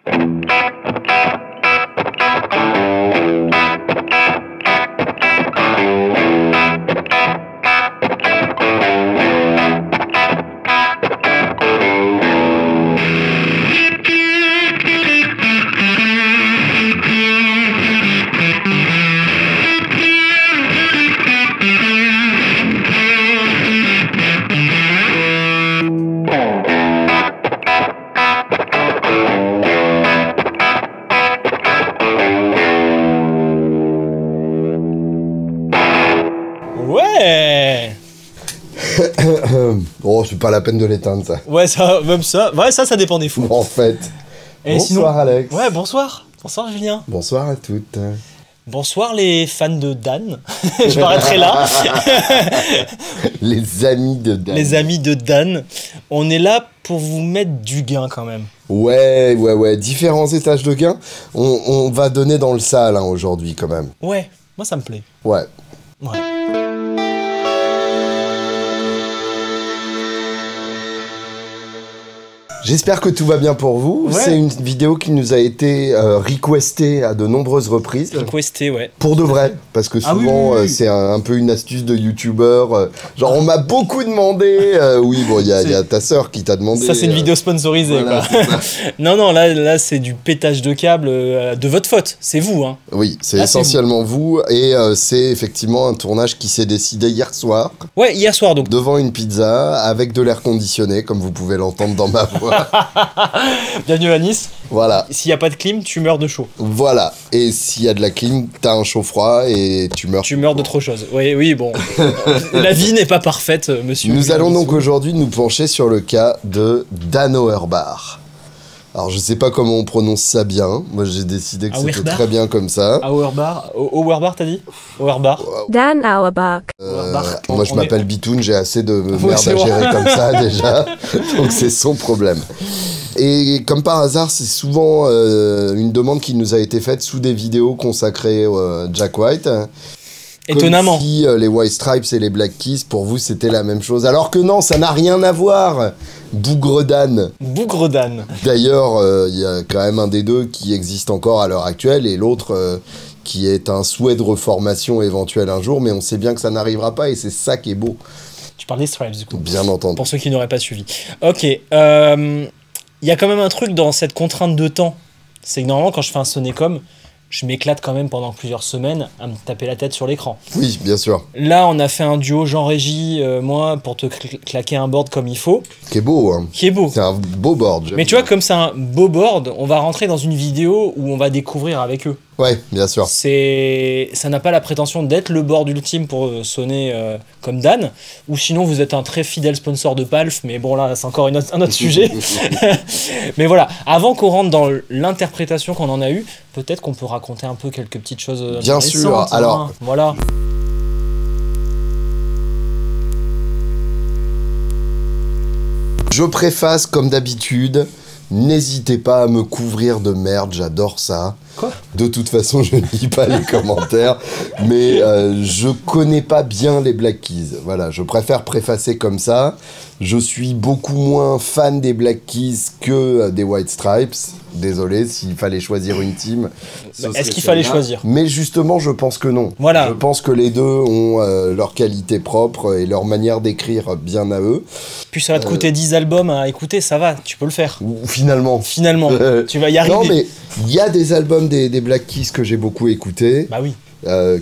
Ouais. Oh, c'est pas la peine de l'éteindre, ça. Ouais, ça, même ça. Ouais, ça dépend des fous. En fait. Et Bonsoir, sinon... Alex. Ouais, bonsoir. Bonsoir, Julien. Bonsoir à toutes. Bonsoir, les fans de Dan. Je m'arrêterai là. Les amis de Dan. Les amis de Dan. On est là pour vous mettre du gain, quand même. Ouais. Différents étages de gain. On va donner dans le sale, hein, aujourd'hui, quand même. Ouais, moi, ça me plaît. Ouais. Ouais. J'espère que tout va bien pour vous. Ouais. C'est une vidéo qui nous a été requestée à de nombreuses reprises. Requesté, ouais. Pour de vrai, parce que Ah oui, souvent oui, oui. c'est un peu une astuce de youtubeur. Genre on m'a beaucoup demandé. Oui, bon, il y a ta sœur qui t'a demandé. Ça, c'est une vidéo sponsorisée, voilà, quoi. Non, là c'est du pétage de câble de votre faute. C'est vous, hein. Oui, c'est Là, c'est essentiellement vous. Et c'est effectivement un tournage qui s'est décidé hier soir, Ouais, hier soir, donc. devant une pizza, avec de l'air conditionné, comme vous pouvez l'entendre dans ma voix. Bienvenue à Nice. Voilà. S'il n'y a pas de clim, tu meurs de chaud. Voilà. Et s'il y a de la clim, t'as un chaud-froid et tu meurs. Tu meurs d'autre chose. Oui, bon. La vie n'est pas parfaite, monsieur. Nous allons donc aujourd'hui nous pencher sur le cas de Dan Auerbach. Alors je sais pas comment on prononce ça bien, moi j'ai décidé que c'était Auerbach très bien comme ça. Auerbach, t'as dit Auerbach. Dan Auerbach. Auerbach. Moi je On m'appelle Bitoun, j'ai assez de merde c'est à bon. gérer comme ça déjà, donc c'est son problème. Et comme par hasard, c'est souvent une demande qui nous a été faite sous des vidéos consacrées à Jack White. Étonnamment. Comme si les White Stripes et les Black Keys, pour vous, c'était la même chose. Alors que non, ça n'a rien à voir. Bougre Dan. Bougre Dan. D'ailleurs, il y a quand même un des deux qui existe encore à l'heure actuelle et l'autre qui est un souhait de reformation éventuel un jour, mais on sait bien que ça n'arrivera pas et c'est ça qui est beau. Tu parles des Stripes, du coup. Bien entendu. Pour ceux qui n'auraient pas suivi. Ok. Il y a quand même un truc dans cette contrainte de temps. C'est que normalement, quand je fais un Sonécom, je m'éclate quand même pendant plusieurs semaines à me taper la tête sur l'écran. Oui, bien sûr. Là, on a fait un duo Jean-Régie, moi, pour te claquer un board comme il faut. Qui est beau, hein. Qui est beau. C'est un beau board. j'aime Mais tu vois, bien. comme c'est un beau board, on va rentrer dans une vidéo où on va découvrir avec eux. Ouais, bien sûr. Ça n'a pas la prétention d'être le board ultime pour sonner comme Dan, ou sinon vous êtes un très fidèle sponsor de Palf, mais bon là c'est encore un autre sujet. Mais voilà, avant qu'on rentre dans l'interprétation qu'on en a eue, peut-être qu'on peut raconter un peu quelques petites choses Bien intéressantes, sûr, hein. alors- Voilà. Je préface comme d'habitude, n'hésitez pas à me couvrir de merde, j'adore ça. Quoi ? De toute façon, je ne lis pas les commentaires, mais je connais pas bien les Black Keys. Voilà, je préfère préfacer comme ça. Je suis beaucoup moins fan des Black Keys que des White Stripes. Désolé, s'il fallait choisir une team. Est-ce qu'il fallait choisir ? Mais justement, je pense que non. Voilà. Je pense que les deux ont leur qualité propre et leur manière d'écrire bien à eux. Puis ça va te coûter 10 albums à écouter, ça va, tu peux le faire. Ou finalement. Finalement, tu vas y arriver. Non, mais il y a des albums des Black Keys que j'ai beaucoup écoutés. Bah oui.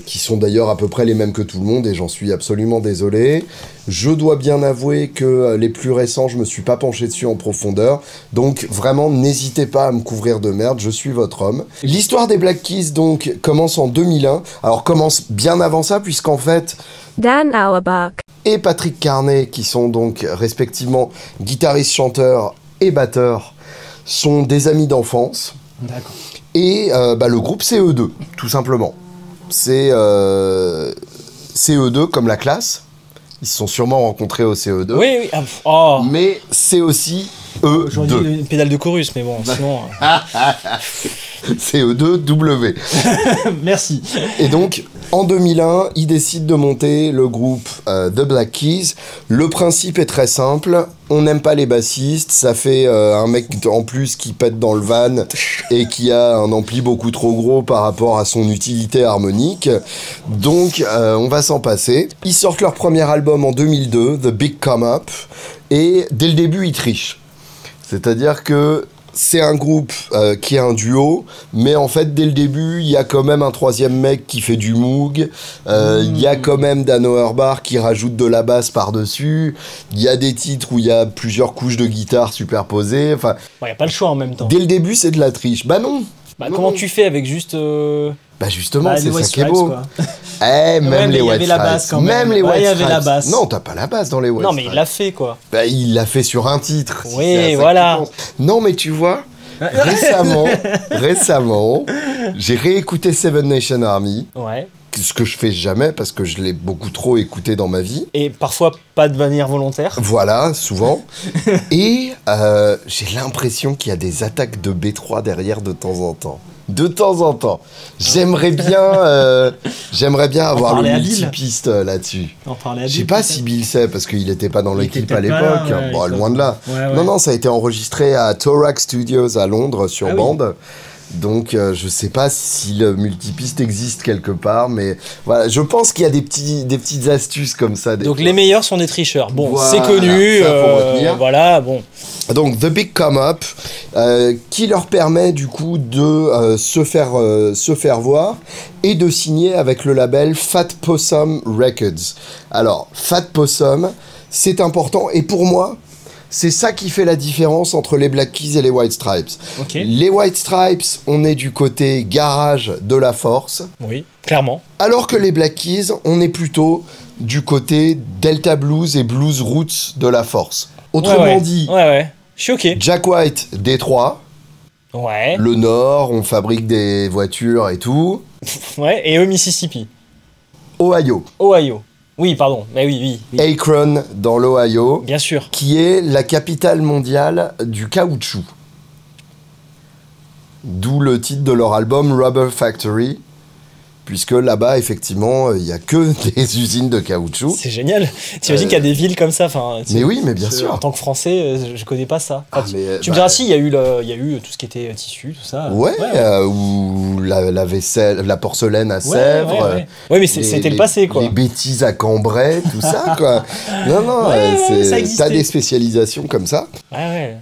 Qui sont d'ailleurs à peu près les mêmes que tout le monde et j'en suis absolument désolé. Je dois bien avouer que les plus récents, je me suis pas penché dessus en profondeur. Donc vraiment, n'hésitez pas à me couvrir de merde, je suis votre homme. L'histoire des Black Keys donc commence en 2001. Alors commence bien avant ça puisqu'en fait... Dan Auerbach. Et Patrick Carney, qui sont donc respectivement guitaristes, chanteurs et batteurs, sont des amis d'enfance. D'accord. Et le groupe CE2, tout simplement. C'est CE2 comme la classe. Ils se sont sûrement rencontrés au CE2. Oui. Ah, oh. Mais c'est aussi J'aurais dit E2. une pédale de chorus, mais bon, sinon... CE2W. Merci. Et donc, en 2001, ils décident de monter le groupe The Black Keys. Le principe est très simple. On n'aime pas les bassistes. Ça fait un mec en plus qui pète dans le van et qui a un ampli beaucoup trop gros par rapport à son utilité harmonique. Donc, on va s'en passer. Ils sortent leur premier album en 2002, The Big Come Up. Et dès le début, ils trichent. C'est-à-dire que c'est un groupe qui est un duo, mais en fait, dès le début, il y a quand même un troisième mec qui fait du moog. Il y a quand même Dan Auerbach qui rajoute de la basse par-dessus. Il y a des titres où il y a plusieurs couches de guitare superposées. Enfin, Il n'y a pas le choix en même temps. dès le début, c'est de la triche. Bah non. Bah, Non, comment non. tu fais avec juste. Bah justement, les c'est White ça qui est Stripes, beau. quoi. Même mais les il y White avait la basse Stripes. quand même. Même les Ouais, White il y avait la Stripes. basse. Non, t'as pas la basse dans les White Non, mais il Stripes. l'a fait quoi. Bah, il l'a fait sur un titre. si Oui, c'est à ça que voilà. tu penses. Non, mais tu vois, récemment, j'ai réécouté Seven Nation Army, Ouais. ce que je fais jamais parce que je l'ai beaucoup trop écouté dans ma vie. Et parfois pas de manière volontaire. Voilà, souvent. Et j'ai l'impression qu'il y a des attaques de B3 derrière de temps en temps. De temps en temps. J'aimerais bien avoir le parlait à Bill. multipiste là-dessus. On parlait à Je sais Bill, pas peut-être. si Bill sait, parce qu'il était pas dans Il l'équipe était à pas l'époque. là, ouais, Bon, il loin de là. Ouais, ouais. Non, ça a été enregistré à Thorax Studios à Londres sur Ah oui. bande. Donc, je sais pas si le multipiste existe quelque part, mais voilà, je pense qu'il y a des petites astuces comme ça. Donc fois. les meilleurs sont des tricheurs. Bon, Voilà, c'est connu. ça, faut retenir. Voilà, bon. Donc The Big Come Up, qui leur permet du coup de se faire voir et de signer avec le label Fat Possum Records. Alors, Fat Possum, c'est important, et pour moi, c'est ça qui fait la différence entre les Black Keys et les White Stripes. Ok. Les White Stripes, on est du côté garage de la force, Oui, clairement. alors que les Black Keys, on est plutôt du côté Delta Blues et Blues Roots de la force. Autrement Ouais, ouais. dit, Ouais. Je suis ok. Jack White, Détroit, Ouais. le Nord, on fabrique des voitures et tout. Ouais. Et eux, Mississippi. Ohio, Ohio. Oui, pardon. Mais oui. Akron dans l'Ohio, Bien sûr. qui est la capitale mondiale du caoutchouc. D'où le titre de leur album Rubber Factory, puisque là-bas, effectivement, il n'y a que des usines de caoutchouc. C'est génial. T'imagines qu'il y a des villes comme ça. Enfin, Mais oui, mais bien sûr. En tant que Français, je connais pas ça. Enfin, Ah, mais, tu me diras si, il y a eu tout ce qui était tissu, tout ça. Ouais, ou la vaisselle, la porcelaine à Sèvres. Ouais, mais c'était le passé, quoi. Les bêtises à Cambrai, tout ça, quoi. Non, ça existait. t'as des spécialisations comme ça. Ouais.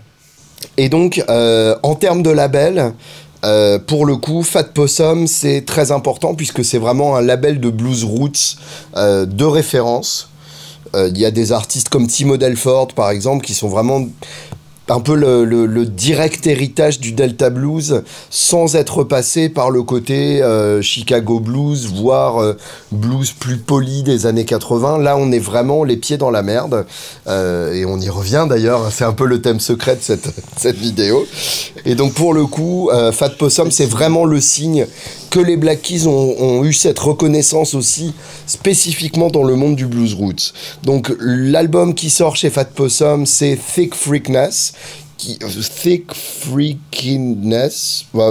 Et donc, en termes de label, pour le coup, Fat Possum, c'est très important puisque c'est vraiment un label de blues roots de référence. Il y a des artistes comme Timo Delford, par exemple, qui sont vraiment un peu le direct héritage du Delta Blues sans être passé par le côté Chicago Blues, voire blues plus poli des années 80. Là, on est vraiment les pieds dans la merde. Et on y revient d'ailleurs, c'est un peu le thème secret de cette vidéo. Et donc pour le coup, Fat Possum, c'est vraiment le signe que les Black Keys ont eu cette reconnaissance aussi spécifiquement dans le monde du blues roots. Donc l'album qui sort chez Fat Possum, c'est Thick Freakness,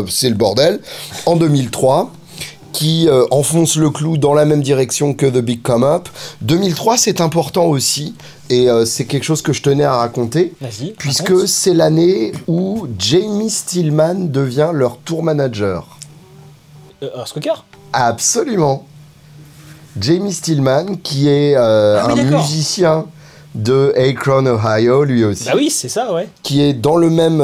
c'est le bordel, en 2003, qui enfonce le clou dans la même direction que The Big Come Up. 2003, c'est important aussi, et c'est quelque chose que je tenais à raconter, Vas-y. puisque raconte. c'est l'année où Jamie Stillman devient leur tour manager. Scooker. Absolument. Jamie Stillman, qui est oui, un d'accord. musicien de Akron, Ohio, lui aussi, Bah oui, c'est ça, ouais. qui est dans le même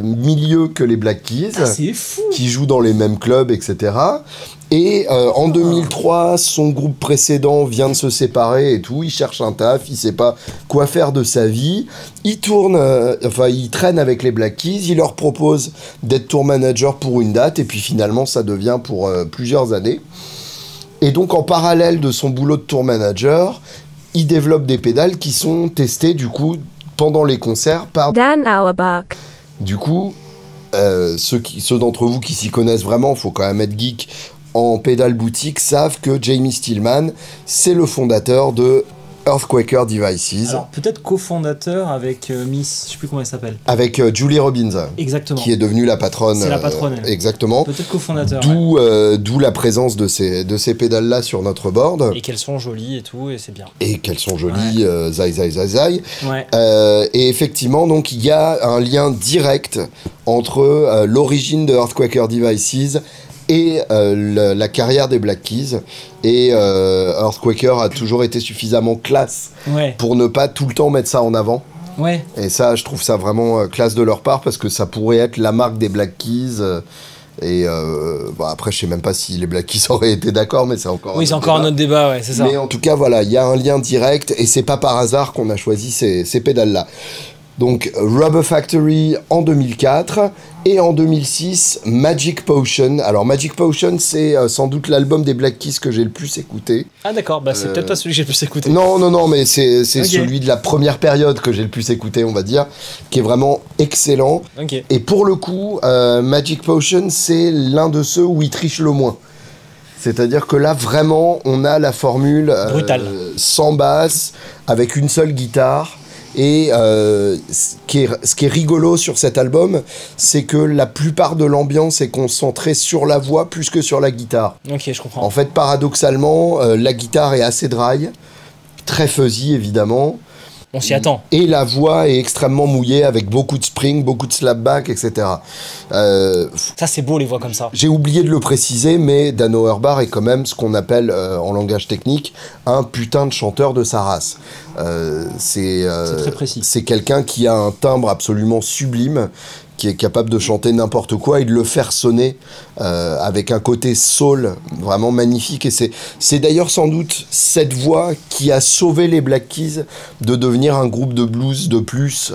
milieu que les Black Keys, C'est fou. qui joue dans les mêmes clubs, etc. Et en 2003, son groupe précédent vient de se séparer et tout. Il cherche un taf, il sait pas quoi faire de sa vie. Il il traîne avec les Black Keys. Il leur propose d'être tour manager pour une date et puis finalement, ça devient pour plusieurs années. Et donc, en parallèle de son boulot de tour manager, il développe des pédales qui sont testées du coup pendant les concerts par Dan Auerbach. du coup, ceux d'entre vous qui s'y connaissent vraiment, faut quand même être geek en pédale boutique, savent que Jamie Stillman, c'est le fondateur de Earthquaker Devices, Alors, peut-être cofondateur avec Miss, je sais plus comment elle s'appelle. avec Julie Robbins, Exactement. qui est devenue la patronne. C'est la patronne, elle. Exactement. Peut-être cofondateur. D'où la présence de ces pédales-là sur notre board. Ouais. Et qu'elles sont jolies et tout, et c'est bien. Et qu'elles sont jolies, zai. Ouais. Et effectivement, donc, il y a un lien direct entre l'origine de Earthquaker Devices et la carrière des Black Keys. Et Earthquaker a toujours été suffisamment classe Ouais. pour ne pas tout le temps mettre ça en avant. Ouais. Et ça, je trouve ça vraiment classe de leur part, parce que ça pourrait être la marque des Black Keys. Après, je sais même pas si les Black Keys auraient été d'accord, mais c'est encore Oui, c'est encore un autre débat, ouais, c'est ça. Mais en tout cas, voilà, il y a un lien direct, et c'est pas par hasard qu'on a choisi ces pédales-là. Donc, Rubber Factory en 2004, et en 2006, Magic Potion. Alors, Magic Potion, c'est sans doute l'album des Black Keys que j'ai le plus écouté. Ah d'accord, bah c'est peut-être pas celui que j'ai le plus écouté. Non, mais c'est Ok. celui de la première période que j'ai le plus écouté, on va dire, qui est vraiment excellent. Ok. Et pour le coup, Magic Potion, c'est l'un de ceux où il triche le moins. C'est-à-dire que là, vraiment, on a la formule Brutale. sans basse, avec une seule guitare. Et ce qui est rigolo sur cet album, c'est que la plupart de l'ambiance est concentrée sur la voix plus que sur la guitare. Ok, je comprends. En fait, paradoxalement, la guitare est assez dry, très fuzzy évidemment. On s'y attend. Et la voix est extrêmement mouillée avec beaucoup de spring, beaucoup de slapback, etc. Ça c'est beau les voix comme ça. J'ai oublié de le préciser, mais Dan Auerbach est quand même ce qu'on appelle en langage technique un putain de chanteur de sa race. C'est très précis. C'est quelqu'un qui a un timbre absolument sublime, qui est capable de chanter n'importe quoi et de le faire sonner avec un côté soul vraiment magnifique. Et c'est d'ailleurs sans doute cette voix qui a sauvé les Black Keys de devenir un groupe de blues de plus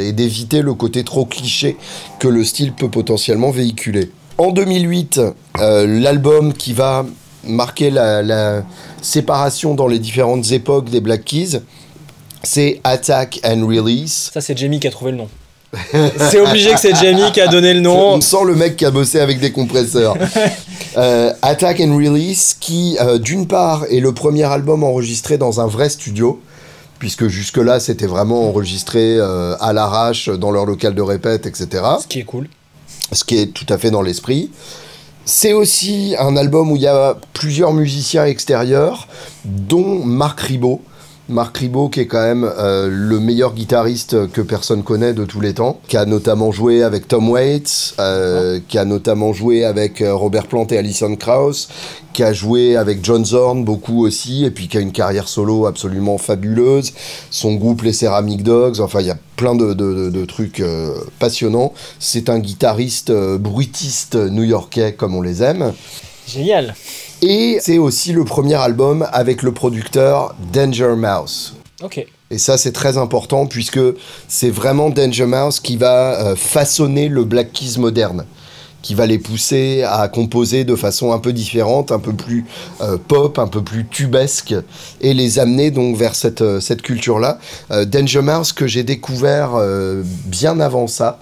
et d'éviter le côté trop cliché que le style peut potentiellement véhiculer. En 2008, l'album qui va marquer la séparation dans les différentes époques des Black Keys, c'est Attack and Release. Ça c'est Jamie qui a trouvé le nom. C'est obligé que c'est Jamie qui a donné le nom. On sent le mec qui a bossé avec des compresseurs. Attack and Release, qui d'une part est le premier album enregistré dans un vrai studio, puisque jusque-là c'était vraiment enregistré à l'arrache dans leur local de répète, etc. Ce qui est cool. Ce qui est tout à fait dans l'esprit. C'est aussi un album où il y a plusieurs musiciens extérieurs, dont Marc Ribot. Marc Ribot, qui est quand même le meilleur guitariste que personne connaît de tous les temps, qui a notamment joué avec Tom Waits, qui a notamment joué avec Robert Plant et Alison Krauss, qui a joué avec John Zorn beaucoup aussi, et puis qui a une carrière solo absolument fabuleuse. Son groupe Les Ceramic Dogs, enfin il y a plein de trucs passionnants. C'est un guitariste bruitiste new-yorkais comme on les aime. Génial. Et c'est aussi le premier album avec le producteur Danger Mouse. Ok. Et ça, c'est très important, puisque c'est vraiment Danger Mouse qui va façonner le Black Keys moderne, qui va les pousser à composer de façon un peu différente, un peu plus pop, un peu plus tubesque, et les amener donc vers cette culture-là. Danger Mouse que j'ai découvert bien avant ça,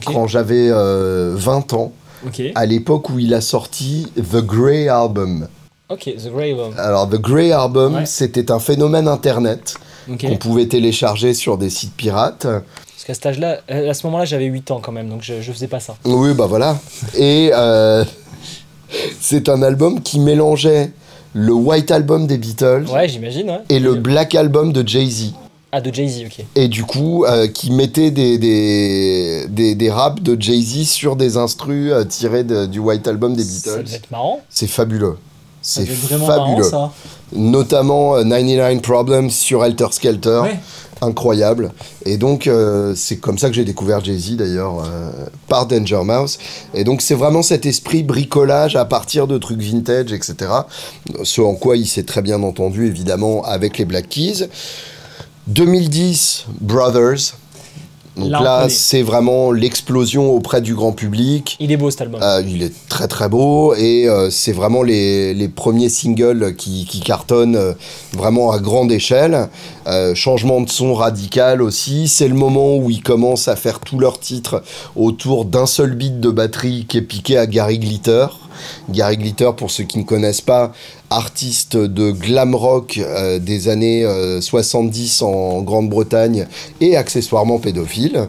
quand j'avais 20 ans. Okay. À l'époque où il a sorti The Grey Album. Ok, The Grey Album. Alors, The Grey Album, c'était un phénomène internet qu'on pouvait télécharger sur des sites pirates. Parce qu'à cet âge-là, à ce moment-là, j'avais 8 ans quand même, donc je faisais pas ça. Oui, bah voilà. Et c'est un album qui mélangeait le White Album des Beatles et le Black Album de Jay-Z. Ah, de Jay-Z, ok. Et du coup, qui mettait des raps de Jay-Z sur des instrus tirés du White Album des Beatles. Ça devait être marrant. C'est fabuleux. C'est vraiment fabuleux. marrant, ça. Notamment 99 Problems sur Helter Skelter. Ouais. Incroyable. Et donc, c'est comme ça que j'ai découvert Jay-Z, d'ailleurs, par Danger Mouse. Et donc, c'est vraiment cet esprit bricolage à partir de trucs vintage, etc. Ce en quoi il s'est très bien entendu, évidemment, avec les Black Keys. 2010, Brothers. Donc là c'est vraiment l'explosion auprès du grand public. Il est beau cet album. Il est très très beau et c'est vraiment les premiers singles qui cartonnent vraiment à grande échelle. Changement de son radical aussi. C'est le moment où ils commencent à faire tous leurs titres autour d'un seul beat de batterie qui est piqué à Gary Glitter. Gary Glitter, pour ceux qui ne connaissent pas, artiste de glam rock des années 70 en Grande-Bretagne et accessoirement pédophile.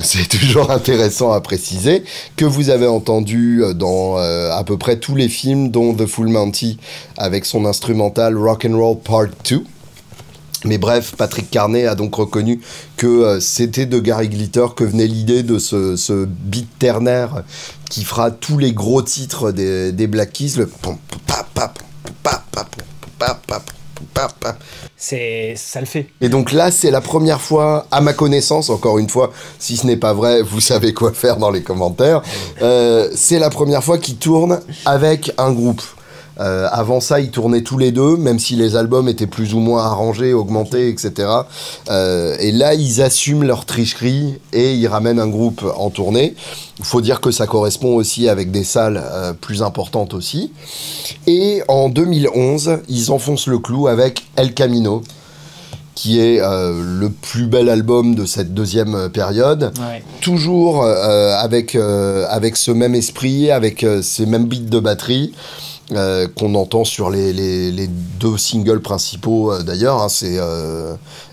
C'est toujours intéressant à préciser, que vous avez entendu dans à peu près tous les films, dont The Full Monty avec son instrumental Rock'n'Roll Part 2. Mais bref, Patrick Carney a donc reconnu que c'était de Gary Glitter que venait l'idée de ce beat ternaire qui fera tous les gros titres des Black Keys, le pom pam pam pam pam pam pam pam. Ça le fait. Et donc là, c'est la première fois, à ma connaissance, encore une fois, si ce n'est pas vrai, vous savez quoi faire dans les commentaires, c'est la première fois qu'ils tournent avec un groupe. Avant ça, ils tournaient tous les deux, même si les albums étaient plus ou moins arrangés, augmentés, etc. Et là, ils assument leur tricherie et ils ramènent un groupe en tournée. Il faut dire que ça correspond aussi avec des salles plus importantes aussi. Et en 2011, ils enfoncent le clou avec El Camino, qui est le plus bel album de cette deuxième période. Ouais. Toujours avec ce même esprit, avec ces mêmes beats de batterie. Qu'on entend sur les deux singles principaux d'ailleurs, hein, c'est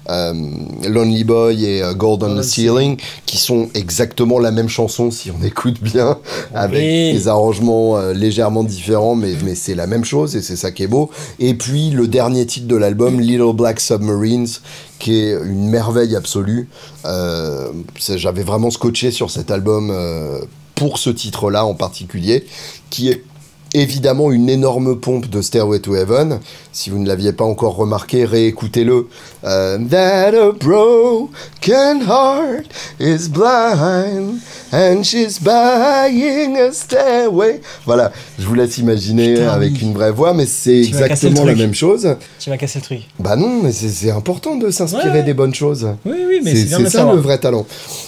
Lonely Boy et Gold on the Ceiling, qui sont exactement la même chanson si on écoute bien, avec des arrangements légèrement différents, mais c'est la même chose et c'est ça qui est beau. Et puis le dernier titre de l'album, Little Black Submarines, qui est une merveille absolue. J'avais vraiment scotché sur cet album pour ce titre-là en particulier, qui est évidemment une énorme pompe de Stairway to Heaven. Si vous ne l'aviez pas encore remarqué, réécoutez-le. That a broken heart is blind and she's buying a stairway. Voilà, je vous laisse imaginer. Putain, avec une vraie voix, mais c'est exactement la même chose. Tu m'as cassé le truc. Bah non, mais c'est important de s'inspirer des bonnes choses. Oui, mais c'est ça le vrai talent.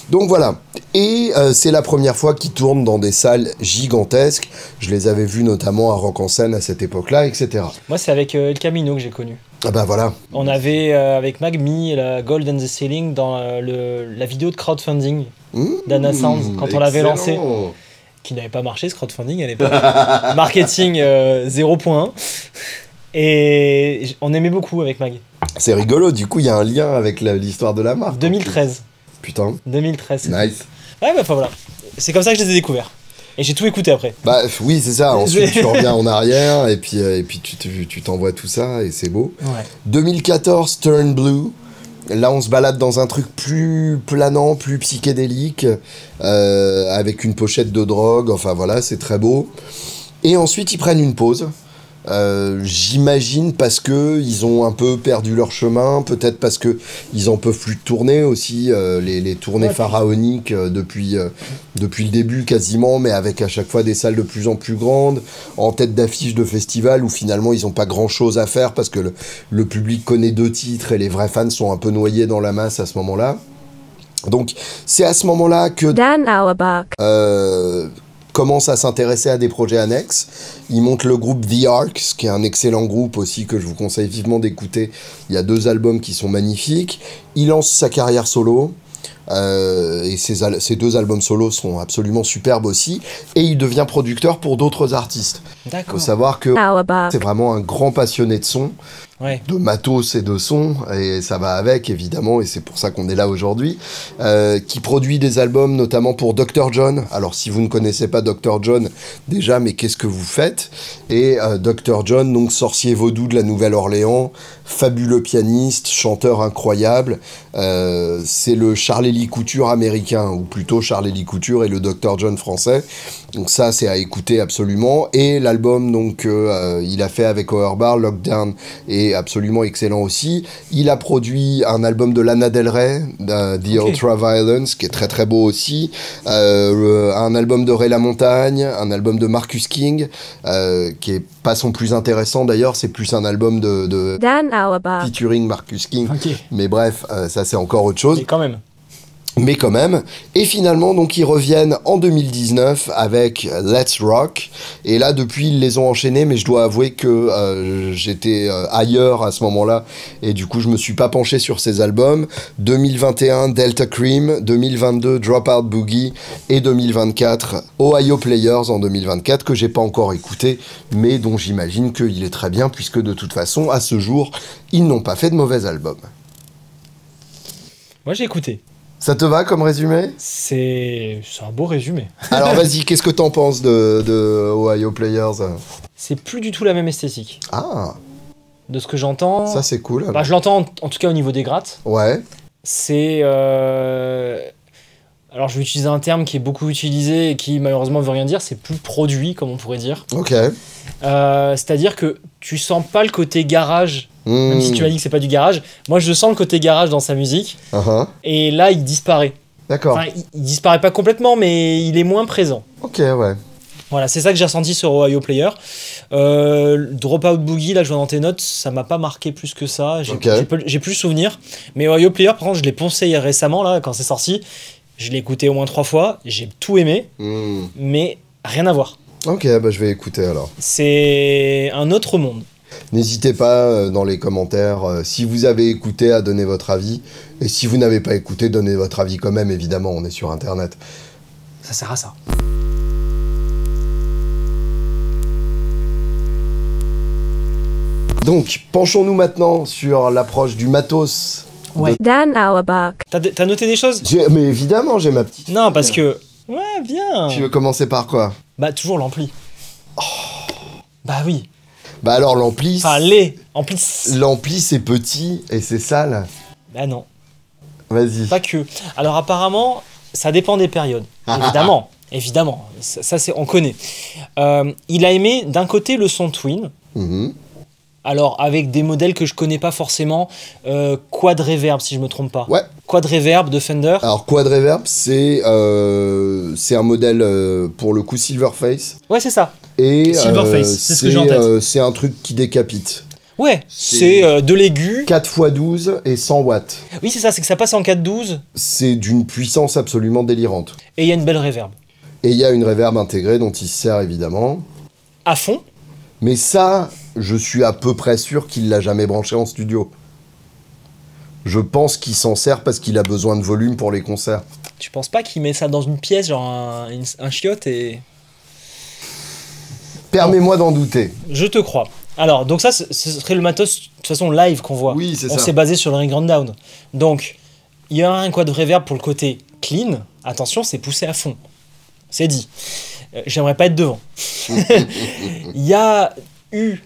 Donc voilà. Et c'est la première fois qu'ils tournent dans des salles gigantesques. Je les avais vus notamment à Rock en Seine à cette époque-là, etc. Moi, c'est avec El Camino que j'ai connu. Ah bah voilà. On avait, avec Mag, mis la Gold on the Ceiling dans la vidéo de crowdfunding d'Anna Sound, quand on l'avait lancé. Qui n'avait pas marché, ce crowdfunding à l'époque. Marketing 0.1. Et on aimait beaucoup avec Mag. C'est rigolo, du coup, il y a un lien avec l'histoire de la marque. 2013. Putain. 2013. Nice. Ouais, bah enfin voilà. C'est comme ça que je les ai découverts. Et j'ai tout écouté après. Bah oui, c'est ça. Ensuite, tu reviens en arrière et puis tu t'envoies tout ça et c'est beau. Ouais. 2014, Turn Blue. Là, on se balade dans un truc plus planant, plus psychédélique, avec une pochette de drogue. Enfin voilà, c'est très beau. Et ensuite, ils prennent une pause. J'imagine parce que ils ont un peu perdu leur chemin, peut-être parce que ils en peuvent plus tourner aussi, les tournées pharaoniques depuis le début quasiment, mais avec à chaque fois des salles de plus en plus grandes, en tête d'affiche de festivals où finalement ils ont pas grand chose à faire parce que le public connaît 2 titres et les vrais fans sont un peu noyés dans la masse à ce moment-là. Donc c'est à ce moment-là que Dan Auerbach commence à s'intéresser à des projets annexes. Il monte le groupe The Arcs, qui est un excellent groupe aussi que je vous conseille vivement d'écouter. Il y a 2 albums qui sont magnifiques. Il lance sa carrière solo. Et ces 2 albums solo sont absolument superbes aussi. Et il devient producteur pour d'autres artistes. D'accord. Il faut savoir que c'est vraiment un grand passionné de son. Ouais. De matos et de son, et ça va avec évidemment, et c'est pour ça qu'on est là aujourd'hui, qui produit des albums notamment pour Dr. John. Alors si vous ne connaissez pas Dr. John déjà, mais qu'est-ce que vous faites? Et Dr. John, donc sorcier vaudou de la Nouvelle-Orléans, fabuleux pianiste, chanteur incroyable, c'est le Charlie Couture américain, ou plutôt Charlie Couture et le Dr. John français. Donc ça c'est à écouter absolument, et l'album donc il a fait avec Auerbach, Lockdown, est absolument excellent aussi. Il a produit un album de Lana Del Rey, The Ultra Violence, qui est très très beau aussi, un album de Ray LaMontagne, un album de Marcus King, qui est pas son plus intéressant d'ailleurs, c'est plus un album de Dan Auerbach featuring Marcus King, mais bref, ça c'est encore autre chose. Mais quand même. Mais quand même, et finalement donc ils reviennent en 2019 avec Let's Rock, et là depuis ils les ont enchaînés, mais je dois avouer que j'étais ailleurs à ce moment-là, et du coup je me suis pas penché sur ces albums. 2021 Delta Cream, 2022 Dropout Boogie, et 2024 Ohio Players en 2024, que j'ai pas encore écouté, mais dont j'imagine qu'il est très bien, puisque de toute façon à ce jour ils n'ont pas fait de mauvais albums. Moi j'ai écouté. Ça te va comme résumé ? C'est un beau résumé. Alors vas-y, qu'est-ce que t'en penses de Ohio Players ? C'est plus du tout la même esthétique. Ah, De ce que j'entends. ça c'est cool. Bah, je l'entends en tout cas au niveau des grattes. Ouais, C'est. Alors je vais utiliser un terme qui est beaucoup utilisé et qui malheureusement veut rien dire, c'est plus produit, comme on pourrait dire. ok. C'est-à-dire que tu sens pas le côté garage, même si tu as dit que c'est pas du garage. Moi je sens le côté garage dans sa musique, et là il disparaît. D'accord. Enfin, il disparaît pas complètement, mais il est moins présent. Ok, ouais. Voilà, c'est ça que j'ai ressenti sur Ohio Player. Dropout Boogie, là je vois dans tes notes, ça m'a pas marqué plus que ça. Ok. J'ai plus le souvenir. Mais Ohio Player, par contre, je l'ai poncé récemment, là, quand c'est sorti. Je l'ai écouté au moins 3 fois. J'ai tout aimé, mais rien à voir. Ok, bah je vais écouter alors. C'est un autre monde. N'hésitez pas dans les commentaires, si vous avez écouté, à donner votre avis. Et si vous n'avez pas écouté, donnez votre avis quand même, évidemment, on est sur Internet. Ça sert à ça. Donc, penchons-nous maintenant sur l'approche du matos. Ouais. Dan Auerbach. T'as noté des choses? Mais évidemment, j'ai ma petite... Non, parce que... Ouais, bien. Tu veux commencer par quoi? Bah, toujours l'ampli. Bah oui. Bah alors, l'ampli... Enfin, les amplis. L'ampli, c'est petit et c'est sale. Bah non. Vas-y. Pas que. Alors apparemment, ça dépend des périodes. Évidemment. Évidemment. Ça c'est, on connaît. Il a aimé d'un côté le son Twin. Mhm. Alors avec des modèles que je connais pas forcément. Quad Reverb si je me trompe pas. Ouais. Quad Reverb de Fender. Alors, Quad Reverb, c'est un modèle, pour le coup, Silverface. Ouais, c'est ça. Et Silverface, c'est ce que j'ai en tête. c'est un truc qui décapite. Ouais, c'est de l'aigu. 4x12 et 100 watts. Oui, c'est ça, c'est que ça passe en 4/12 C'est d'une puissance absolument délirante. et il y a une belle reverb. Et il y a une reverb intégrée dont il se sert évidemment. À fond. Mais ça, je suis à peu près sûr qu'il l'a jamais branché en studio. Je pense qu'il s'en sert parce qu'il a besoin de volume pour les concerts. Tu penses pas qu'il met ça dans une pièce, genre un chiotte et... Permets-moi d'en douter. Je te crois. Alors, donc ça, ce serait le matos, de toute façon, live qu'on voit. Oui, c'est On ça. s'est basé sur le Ring Grand Down. Donc, il y a un quad reverb pour le côté clean. Attention, c'est poussé à fond. C'est dit. J'aimerais pas être devant. Il y a eu,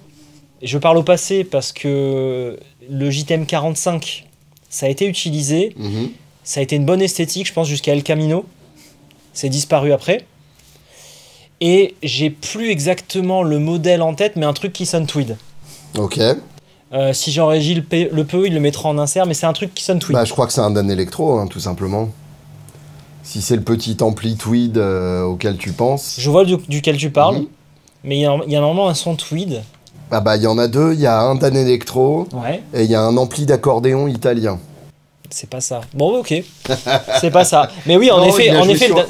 je parle au passé parce que le JTM 45, ça a été utilisé. Mhm. Ça a été une bonne esthétique, je pense, jusqu'à El Camino. C'est disparu après. Et j'ai plus exactement le modèle en tête, mais un truc qui sonne tweed. Ok. Si Jean-Régis le peut, il le mettra en insert, mais c'est un truc qui sonne tweed. Bah, je crois que c'est un Dan Electro, hein, tout simplement. Si c'est le petit ampli tweed auquel tu penses. Je vois duquel tu parles, Mhm. mais il y a normalement un son tweed. Ah bah, il y en a deux. Il y a un Dan Electro Ouais, et il y a un ampli d'accordéon italien. c'est pas ça. Bon, ok. C'est pas ça. Mais oui, en Non, effet,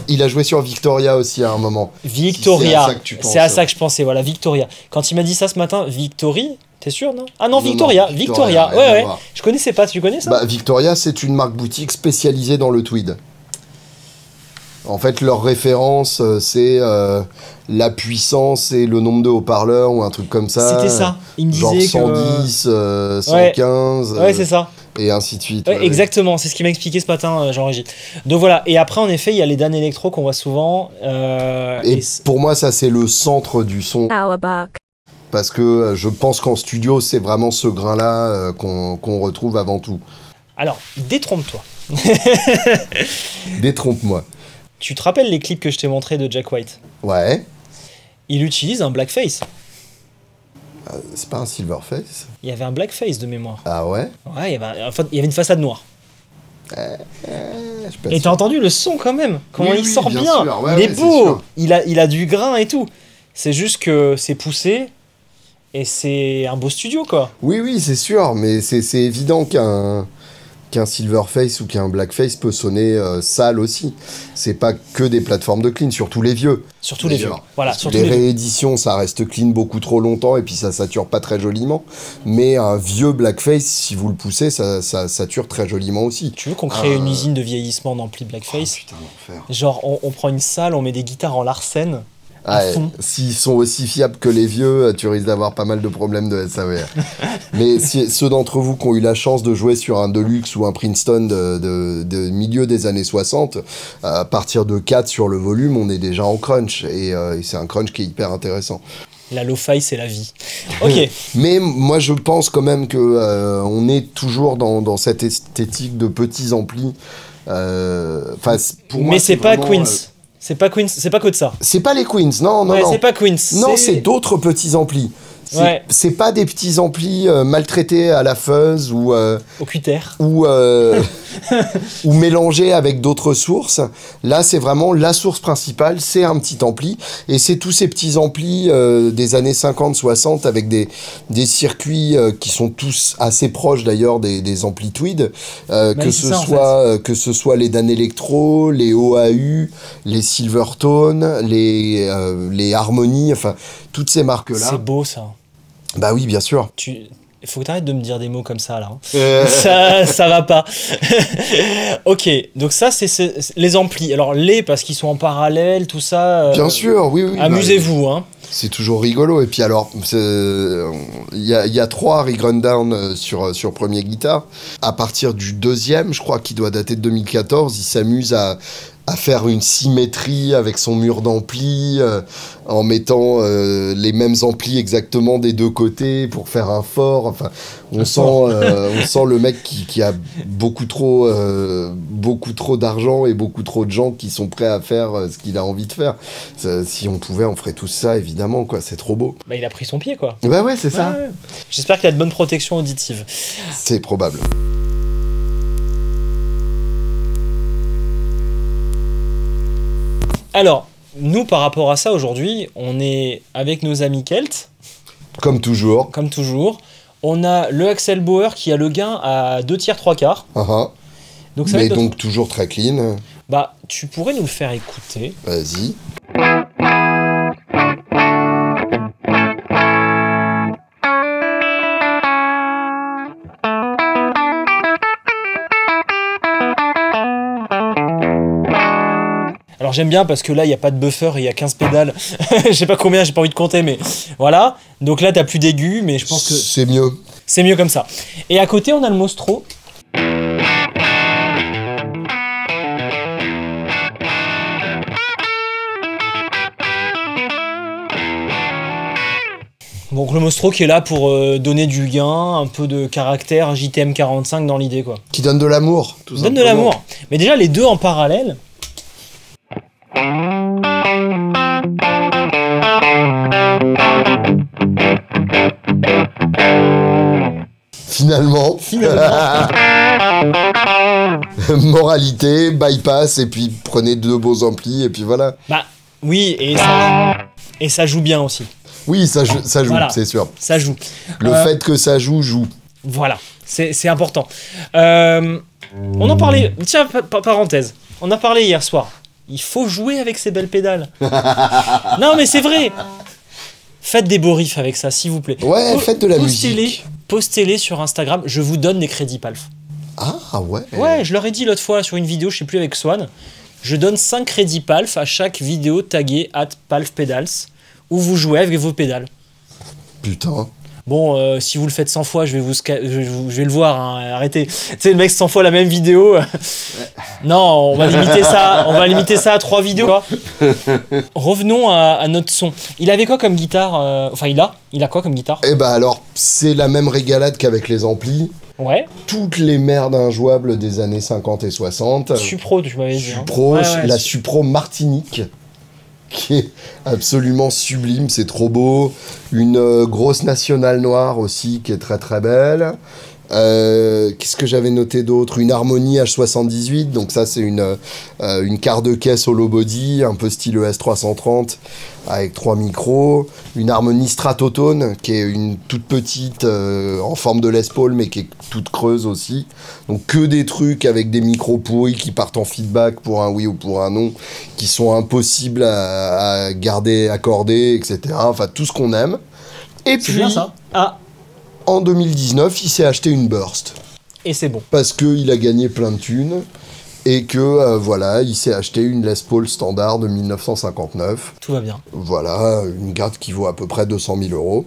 il a joué sur Victoria aussi à un moment. Victoria. Si c'est à ça que tu penses. C'est à ça que je pensais, voilà, Victoria. Quand il m'a dit ça ce matin, Victory, t'es sûr, non? Ah non, Non, Victoria. non, Victoria. rien à Ouais. voir. Je connaissais pas, tu connais ça? Bah, Victoria, c'est une marque boutique spécialisée dans le tweed. En fait, leur référence, c'est la puissance et le nombre de haut-parleurs ou un truc comme ça. C'était ça. Il me Genre disait 110, que... 115, Ouais, c'est ça. et ainsi de suite. Ouais, Ouais. exactement, c'est ce qu'il m'a expliqué ce matin, Jean-Régis. Donc voilà, et après, en effet, il y a les Dan Electro qu'on voit souvent. Et pour moi, ça, c'est le centre du son. Auerbach. Parce que je pense qu'en studio, c'est vraiment ce grain-là qu'on retrouve avant tout. Alors, détrompe-toi. Détrompe-moi. Tu te rappelles les clips que je t'ai montrés de Jack White? Ouais. Il utilise un blackface. C'est pas un Silverface? Il y avait un blackface de mémoire. Ah ouais? Ouais, il y avait une façade noire. Je suis pas Et sûr. t'as entendu le son quand même? Comment Oui, il oui, sort bien bien, sûr. Ouais, il est ouais, c'est beau, sûr. il a du grain et tout. C'est juste que c'est poussé et c'est un beau studio quoi. Oui, oui, c'est sûr, mais c'est évident qu'un Silverface ou qu'un Blackface peut sonner sale aussi. C'est pas que des plateformes de clean, surtout les vieux. Surtout les vieux. Voilà, surtout les les vieux. rééditions, ça reste clean beaucoup trop longtemps et puis ça sature pas très joliment. Mais un vieux Blackface, si vous le poussez, ça sature très joliment aussi. Tu veux qu'on crée une usine de vieillissement d'ampli Blackface? Putain, l'enfer. Genre, on prend une salle, on met des guitares en Larsen. Ouais, s'ils sont aussi fiables que les vieux, tu risques d'avoir pas mal de problèmes de SAVR. Mais ceux d'entre vous qui ont eu la chance de jouer sur un Deluxe ou un Princeton de milieu des années 60, à partir de 4 sur le volume, on est déjà en crunch. Et c'est un crunch qui est hyper intéressant. La lo-fi, c'est la vie. Ok. Mais moi, je pense quand même que on est toujours dans cette esthétique de petits amplis. Pour moi, Mais c'est pas vraiment, Queens. C'est pas Queens, c'est pas que de ça. c'est pas les Queens, non. Ouais, c'est pas Queens. Non, c'est d'autres petits amplis. Ouais. C'est pas des petits amplis maltraités à la fuzz ou Au cutter. ou mélangés avec d'autres sources. Là, c'est vraiment la source principale, c'est un petit ampli. Et c'est tous ces petits amplis des années 50-60 avec des circuits qui sont tous assez proches d'ailleurs des amplis Tweed. Que ce soit les Dan Electro, les OAU, les Silvertone, les Harmony, enfin, toutes ces marques-là. C'est beau ça. Bah oui, bien sûr. Il faut que t'arrêtes de me dire des mots comme ça là. Ça va pas. Ok, donc ça c'est les amplis. Alors parce qu'ils sont en parallèle, tout ça. Bien sûr, oui. Amusez-vous, hein. C'est toujours rigolo. Et puis alors, il y a 3 rig rundown sur premier guitare. À partir du deuxième, je crois qu'il doit dater de 2014, il s'amuse à faire une symétrie avec son mur d'ampli, en mettant les mêmes amplis exactement des deux côtés pour faire un fort. Enfin, on sent le mec qui a beaucoup trop d'argent et beaucoup trop de gens qui sont prêts à faire ce qu'il a envie de faire. Si on pouvait, on ferait tout ça, évidemment, quoi. C'est trop beau. Bah, il a pris son pied, quoi. Bah ouais, c'est ça. Ouais. J'espère qu'il a de bonnes protections auditives. C'est probable. Alors, nous, par rapport à ça, aujourd'hui, on est avec nos amis Kelt. Comme toujours. Comme toujours. On a le Axel Bauer qui a le gain à 2 tiers, 3 quarts. Donc, ça mais donc toujours très clean. Bah, tu pourrais nous le faire écouter. Vas-y. Alors j'aime bien parce que là il n'y a pas de buffer et il y a 15 pédales. Je sais pas combien, j'ai pas envie de compter, mais voilà. Donc là t'as plus d'aigus, mais je pense que c'est mieux. C'est mieux comme ça. Et à côté on a le Mostro. Donc le Mostro qui est là pour donner du gain, un peu de caractère JTM 45 dans l'idée, quoi. Qui donne de l'amour, tout simplement. Donne de l'amour. Mais déjà les deux en parallèle. Finalement. Moralité, bypass, et puis prenez 2 beaux amplis, et puis voilà. Bah oui, et ça joue bien aussi. Oui, ça joue, voilà, c'est sûr. Ça joue. Le fait que ça joue. Voilà, c'est important. On en parlait, tiens, parenthèse, on a parlé hier soir. Il faut jouer avec ces belles pédales. Non, mais c'est vrai. Faites des beaux riffs avec ça, s'il vous plaît. Ouais, faites de la musique. Postez-les sur Instagram. Je vous donne des crédits Palf. Ah ouais. Ouais, je leur ai dit l'autre fois sur une vidéo, je sais plus avec Swan. Je donne 5 crédits Palf à chaque vidéo taguée @palfpedals où vous jouez avec vos pédales. Putain. Bon, si vous le faites 100 fois, je vais le voir, hein, arrêtez. Tu sais, le mec 100 fois la même vidéo. Non, on va limiter ça à 3 vidéos. Revenons à notre son. Il avait quoi comme guitare Enfin, il a quoi comme guitare? Eh bah alors, c'est la même régalade qu'avec les amplis. Ouais. Toutes les merdes injouables des années 50 et 60. Supro, tu m'avais dit. Supro, la Supro Martinique, qui est absolument sublime, c'est trop beau. Une grosse nationale noire aussi, qui est très très belle. Qu'est-ce que j'avais noté d'autre? Une Harmony H78, donc ça c'est une quart de caisse hollow body, un peu style ES330, avec 3 micros. Une Harmony Stratotone, qui est une toute petite, en forme de Les Paul, mais qui est toute creuse aussi. Donc que des trucs avec des micros pourris qui partent en feedback pour un oui ou pour un non, qui sont impossibles à garder accordés, etc. Enfin, tout ce qu'on aime. Et C'est puis, bien ça. Ah, en 2019, il s'est acheté une Burst. et c'est bon. Parce qu'il a gagné plein de thunes. Et que, voilà, il s'est acheté une Les Paul standard de 1959. Tout va bien. Voilà, une carte qui vaut à peu près 200 000 euros.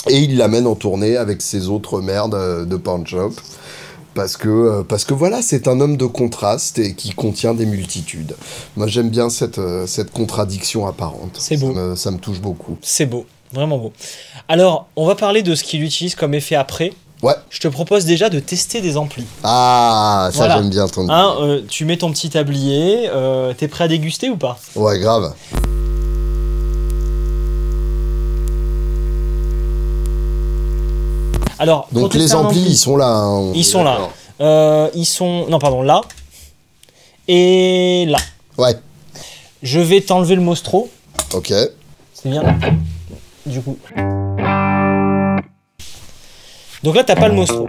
Et il l'amène en tournée avec ses autres merdes de pawn shop. Parce que voilà, c'est un homme de contraste et qui contient des multitudes. Moi, j'aime bien cette contradiction apparente. C'est beau. Ça me touche beaucoup. C'est beau. Vraiment beau. Alors, on va parler de ce qu'il utilise comme effet après. Ouais. Je te propose déjà de tester des amplis. Ah, ça Voilà. j'aime bien ton... Hein, tu mets ton petit tablier. T'es prêt à déguster ou pas? Ouais, grave. Alors, pour Donc tester les un amplis, ampli, ils sont là. Hein, on ils est sont là. d'accord. Ils sont... Non, pardon, là. Et là. Ouais, Je vais t'enlever le mostro. ok. C'est bien. Du coup. Donc là, t'as pas le mostro.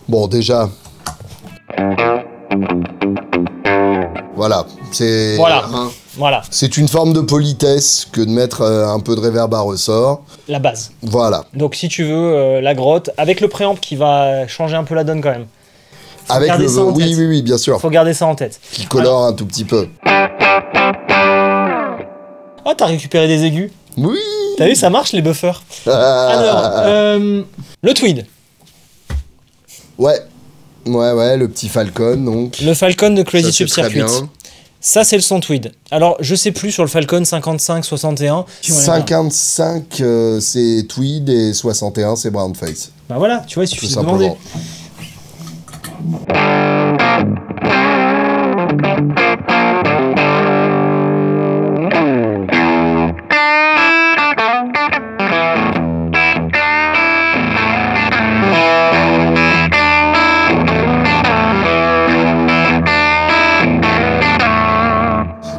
Bon, déjà... Voilà, c'est... Voilà. hein, Voilà, c'est une forme de politesse que de mettre un peu de reverb à ressort. la base. Voilà. Donc si tu veux, la grotte, avec le préamp qui va changer un peu la donne quand même. Avec garder ça en oui, tête. oui, oui, bien sûr. Faut garder ça en tête. Qui colore un tout petit peu. Oh, t'as récupéré des aigus. Oui. T'as vu, ça marche les buffers. Alors, le tweed. Ouais. Ouais, le petit Falcon, donc. Le Falcon de Crazy Ça, c'est très Subcircuit. bien. Ça, c'est le son tweed. Alors, je sais plus sur le Falcon 55, 61. 55, c'est Tweed et 61, c'est Brownface. Bah voilà, tu vois, il Tout suffit de demander. simplement.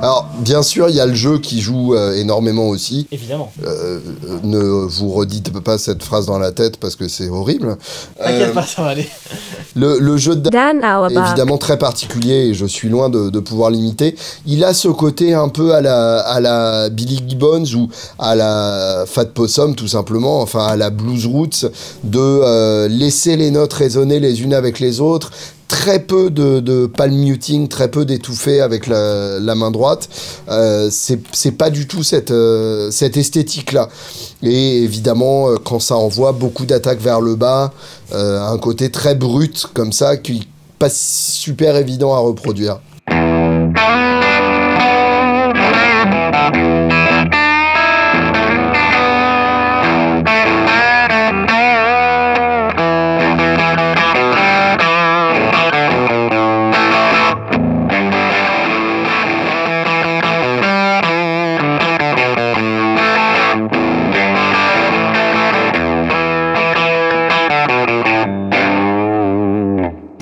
Alors, bien sûr, il y a le jeu qui joue énormément aussi. Évidemment. Ne vous redites pas cette phrase dans la tête parce que c'est horrible. T'inquiète pas, ça va aller. Le jeu de Dan est Auerbach. évidemment très particulier et je suis loin de pouvoir l'imiter. Il a ce côté un peu à la Billy Gibbons ou à la Fat Possum tout simplement, enfin à la Blues Roots, de laisser les notes résonner les unes avec les autres. Très peu de palm muting, très peu d'étouffé avec la main droite. C'est pas du tout cette esthétique-là. Et évidemment, quand ça envoie beaucoup d'attaques vers le bas, un côté très brut comme ça, qui n'est pas super évident à reproduire.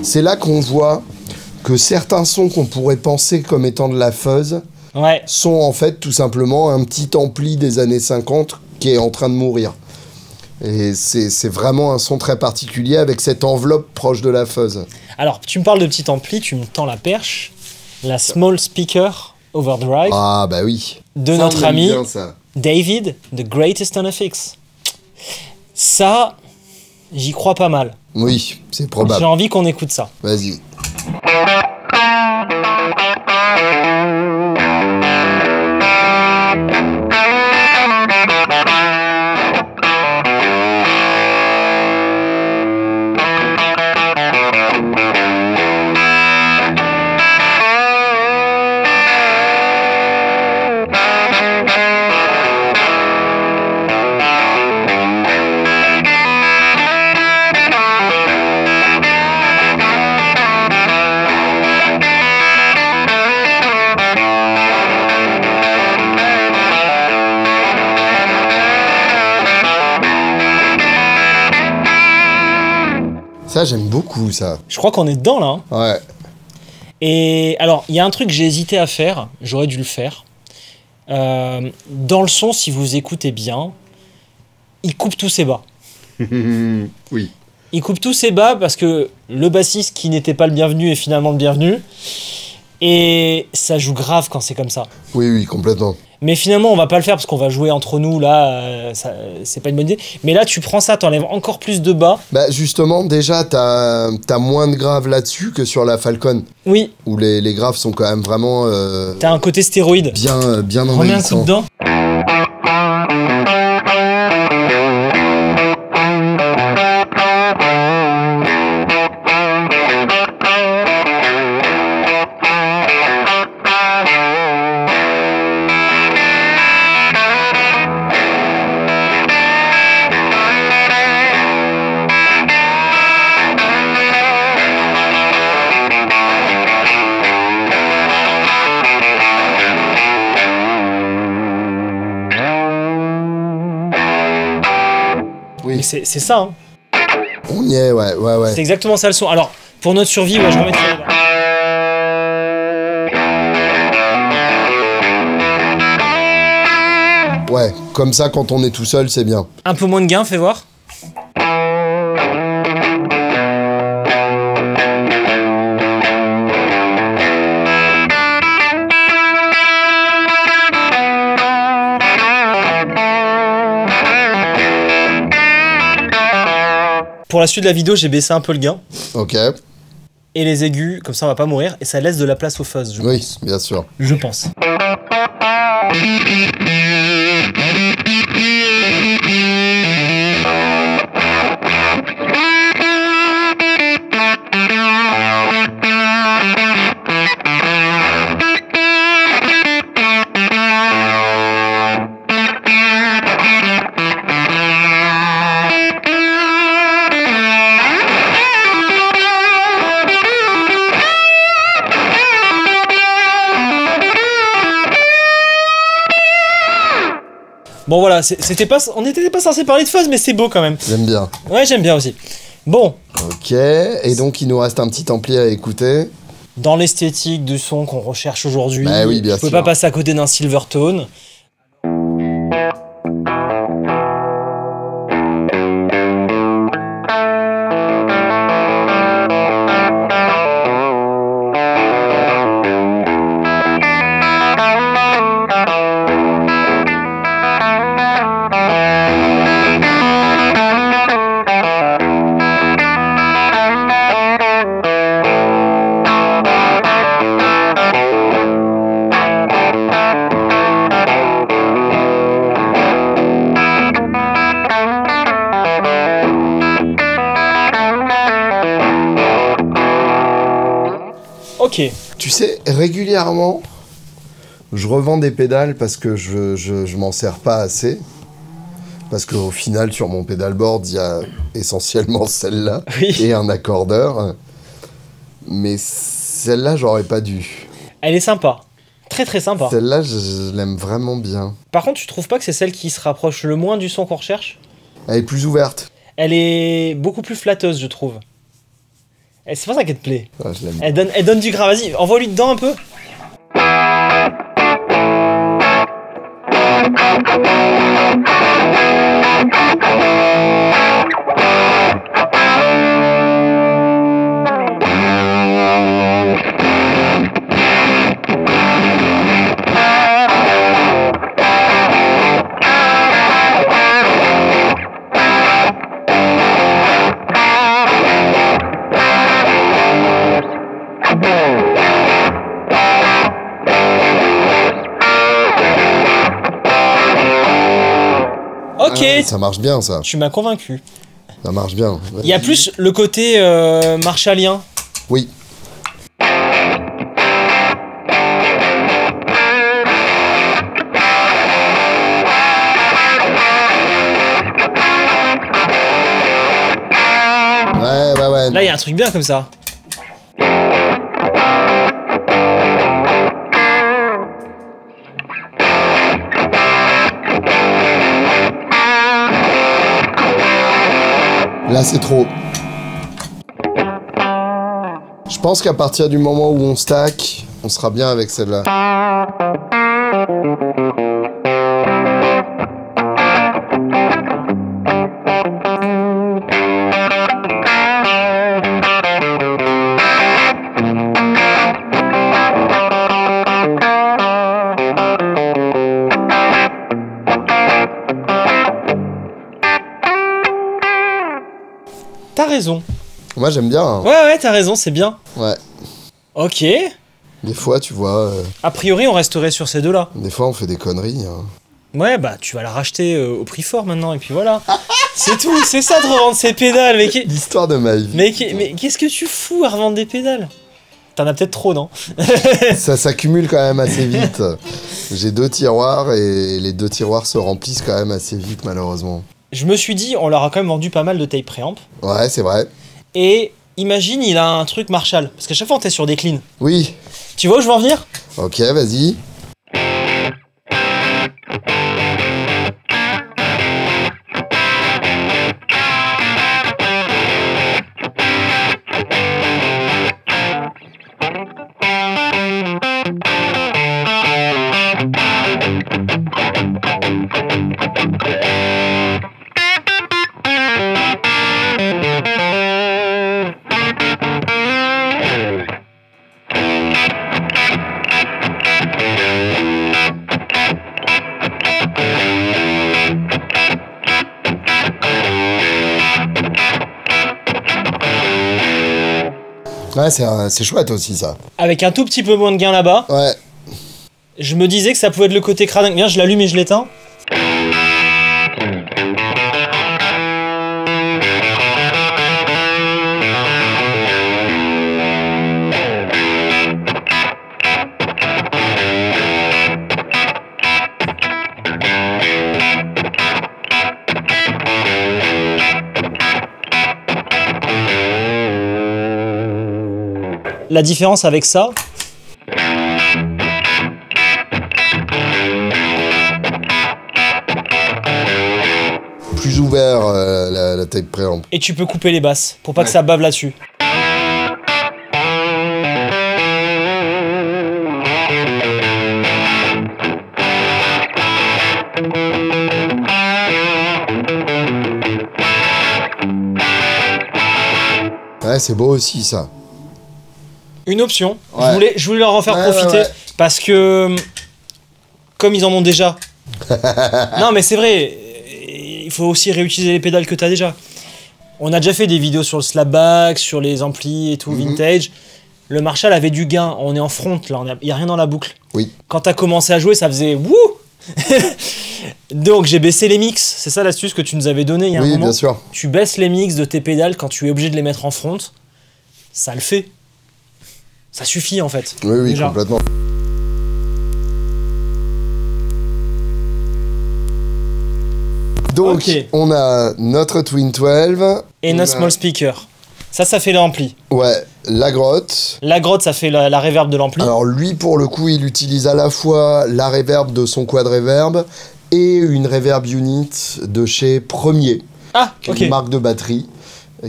C'est là qu'on voit que certains sons qu'on pourrait penser comme étant de la fuzz Ouais. sont en fait tout simplement un petit ampli des années 50 qui est en train de mourir. Et c'est vraiment un son très particulier avec cette enveloppe proche de la fuzz. Alors, tu me parles de petit ampli, tu me tends la perche. La Small Speaker Overdrive Ah bah oui. de Ça, notre on aime ami bien, ça. David, The Greatest on FX. Ça, j'y crois pas mal. Oui, c'est J'ai probable. envie qu'on écoute ça. Vas-y. Ça, j'aime beaucoup, ça. Je crois qu'on est dedans, là. Hein. Ouais. Et alors, il y a un truc que j'ai hésité à faire, j'aurais dû le faire. Dans le son, si vous écoutez bien, il coupe tous ses bas. Oui. Il coupe tous ses bas parce que le bassiste qui n'était pas le bienvenu est finalement le bienvenu. Et ça joue grave quand c'est comme ça. Oui, oui, complètement. Mais finalement, on va pas le faire parce qu'on va jouer entre nous, là, c'est pas une bonne idée. Mais là, tu prends ça, t'enlèves encore plus de bas. Bah justement, déjà, t'as moins de graves là-dessus que sur la Falcon, Oui, où les graves sont quand même vraiment t'as un côté stéroïde. bien Remets un coup envahissants. dedans. Oui, Mais c'est ça, hein. on y est, ouais. C'est exactement ça le son. Alors, pour notre survie, ouais, je remettrai là. Ouais, comme ça, quand on est tout seul, c'est bien. Un peu moins de gain, fais voir. Pour la suite de la vidéo, j'ai baissé un peu le gain. Ok. Et les aigus, comme ça on va pas mourir. Et ça laisse de la place au fuzz, Oui, bien sûr. je pense. Bon voilà, on n'était pas censé parler de fuzz, mais c'est beau quand même. J'aime bien. Ouais, j'aime bien aussi. Bon, Ok, et donc il nous reste un petit ampli à écouter. dans l'esthétique du son qu'on recherche aujourd'hui, Bah oui, bien je pouvais sûr. pas passer à côté d'un Silvertone. Ok, Tu sais, régulièrement, je revends des pédales parce que je m'en sers pas assez. Parce qu'au final, sur mon pédalboard, il y a essentiellement celle-là Oui. et un accordeur. Mais celle-là, j'aurais pas dû. elle est sympa. Très très sympa. Celle-là, je l'aime vraiment bien. Par contre, tu trouves pas que c'est celle qui se rapproche le moins du son qu'on recherche? Elle est plus ouverte. Elle est beaucoup plus flatteuse, je trouve. Et c'est pour ça qu'elle te plaît. Ah, je l'aime. Elle donne du grave. Vas-y, envoie-lui dedans un peu. Ok, Ah, ça marche bien, ça. tu m'as convaincu. Ça marche bien. Il y a plus le côté marshallien. Oui. Ouais. Là, il y a un truc bien comme ça. Là, c'est trop. Je pense qu'à partir du moment où on stack, on sera bien avec celle-là. T'as raison. Moi j'aime bien. Hein. Ouais, t'as raison, c'est bien. Ouais. Ok. Des fois, tu vois. A priori, on resterait sur ces deux-là. Des fois, on fait des conneries. Hein. Ouais, bah, tu vas la racheter au prix fort maintenant, et puis voilà. C'est tout, c'est ça de revendre ces pédales. L'histoire de ma vie. Mais qu'est-ce que tu fous à revendre des pédales? T'en as peut-être trop, non? Ça s'accumule quand même assez vite. J'ai 2 tiroirs et les 2 tiroirs se remplissent quand même assez vite, malheureusement. Je me suis dit, on leur a quand même vendu pas mal de tape préamp. Ouais, c'est vrai. Et imagine, il a un truc Marshall. Parce qu'à chaque fois, on t'es sur des cleans. Oui. Tu vois où je veux en venir? Ok, vas-y. Ouais, c'est chouette aussi, ça. Avec un tout petit peu moins de gain là-bas. Ouais. Je me disais que ça pouvait être le côté cradingue. Viens, je l'allume et je l'éteins. La différence avec ça, plus ouvert la tape préamp. et tu peux couper les basses pour pas que ça bave là-dessus. Ouais, c'est beau aussi, ça. Une option. Ouais. Je voulais leur en faire profiter ouais. parce que comme ils en ont déjà. Non mais c'est vrai, il faut aussi réutiliser les pédales que t'as déjà. On a déjà fait des vidéos sur le slapback, sur les amplis et tout, vintage. Le Marshall avait du gain, on est en front là, il n'y a rien dans la boucle. Oui. Quand t'as commencé à jouer, ça faisait wouh. Donc j'ai baissé les mix, c'est ça l'astuce que tu nous avais donné il y a un moment. Oui, bien sûr. Tu baisses les mix de tes pédales quand tu es obligé de les mettre en front, ça le fait. Ça suffit en fait. Oui, déjà. complètement. Donc, Ok. on a notre Twin 12. Et on notre a- small speaker. Ça fait l'ampli. Ouais, la grotte. La grotte, ça fait la reverb de l'ampli. Alors lui, pour le coup, il utilise à la fois la reverb de son quad reverb et une reverb unit de chez Premier, Ah, qui est ok. une marque de batterie,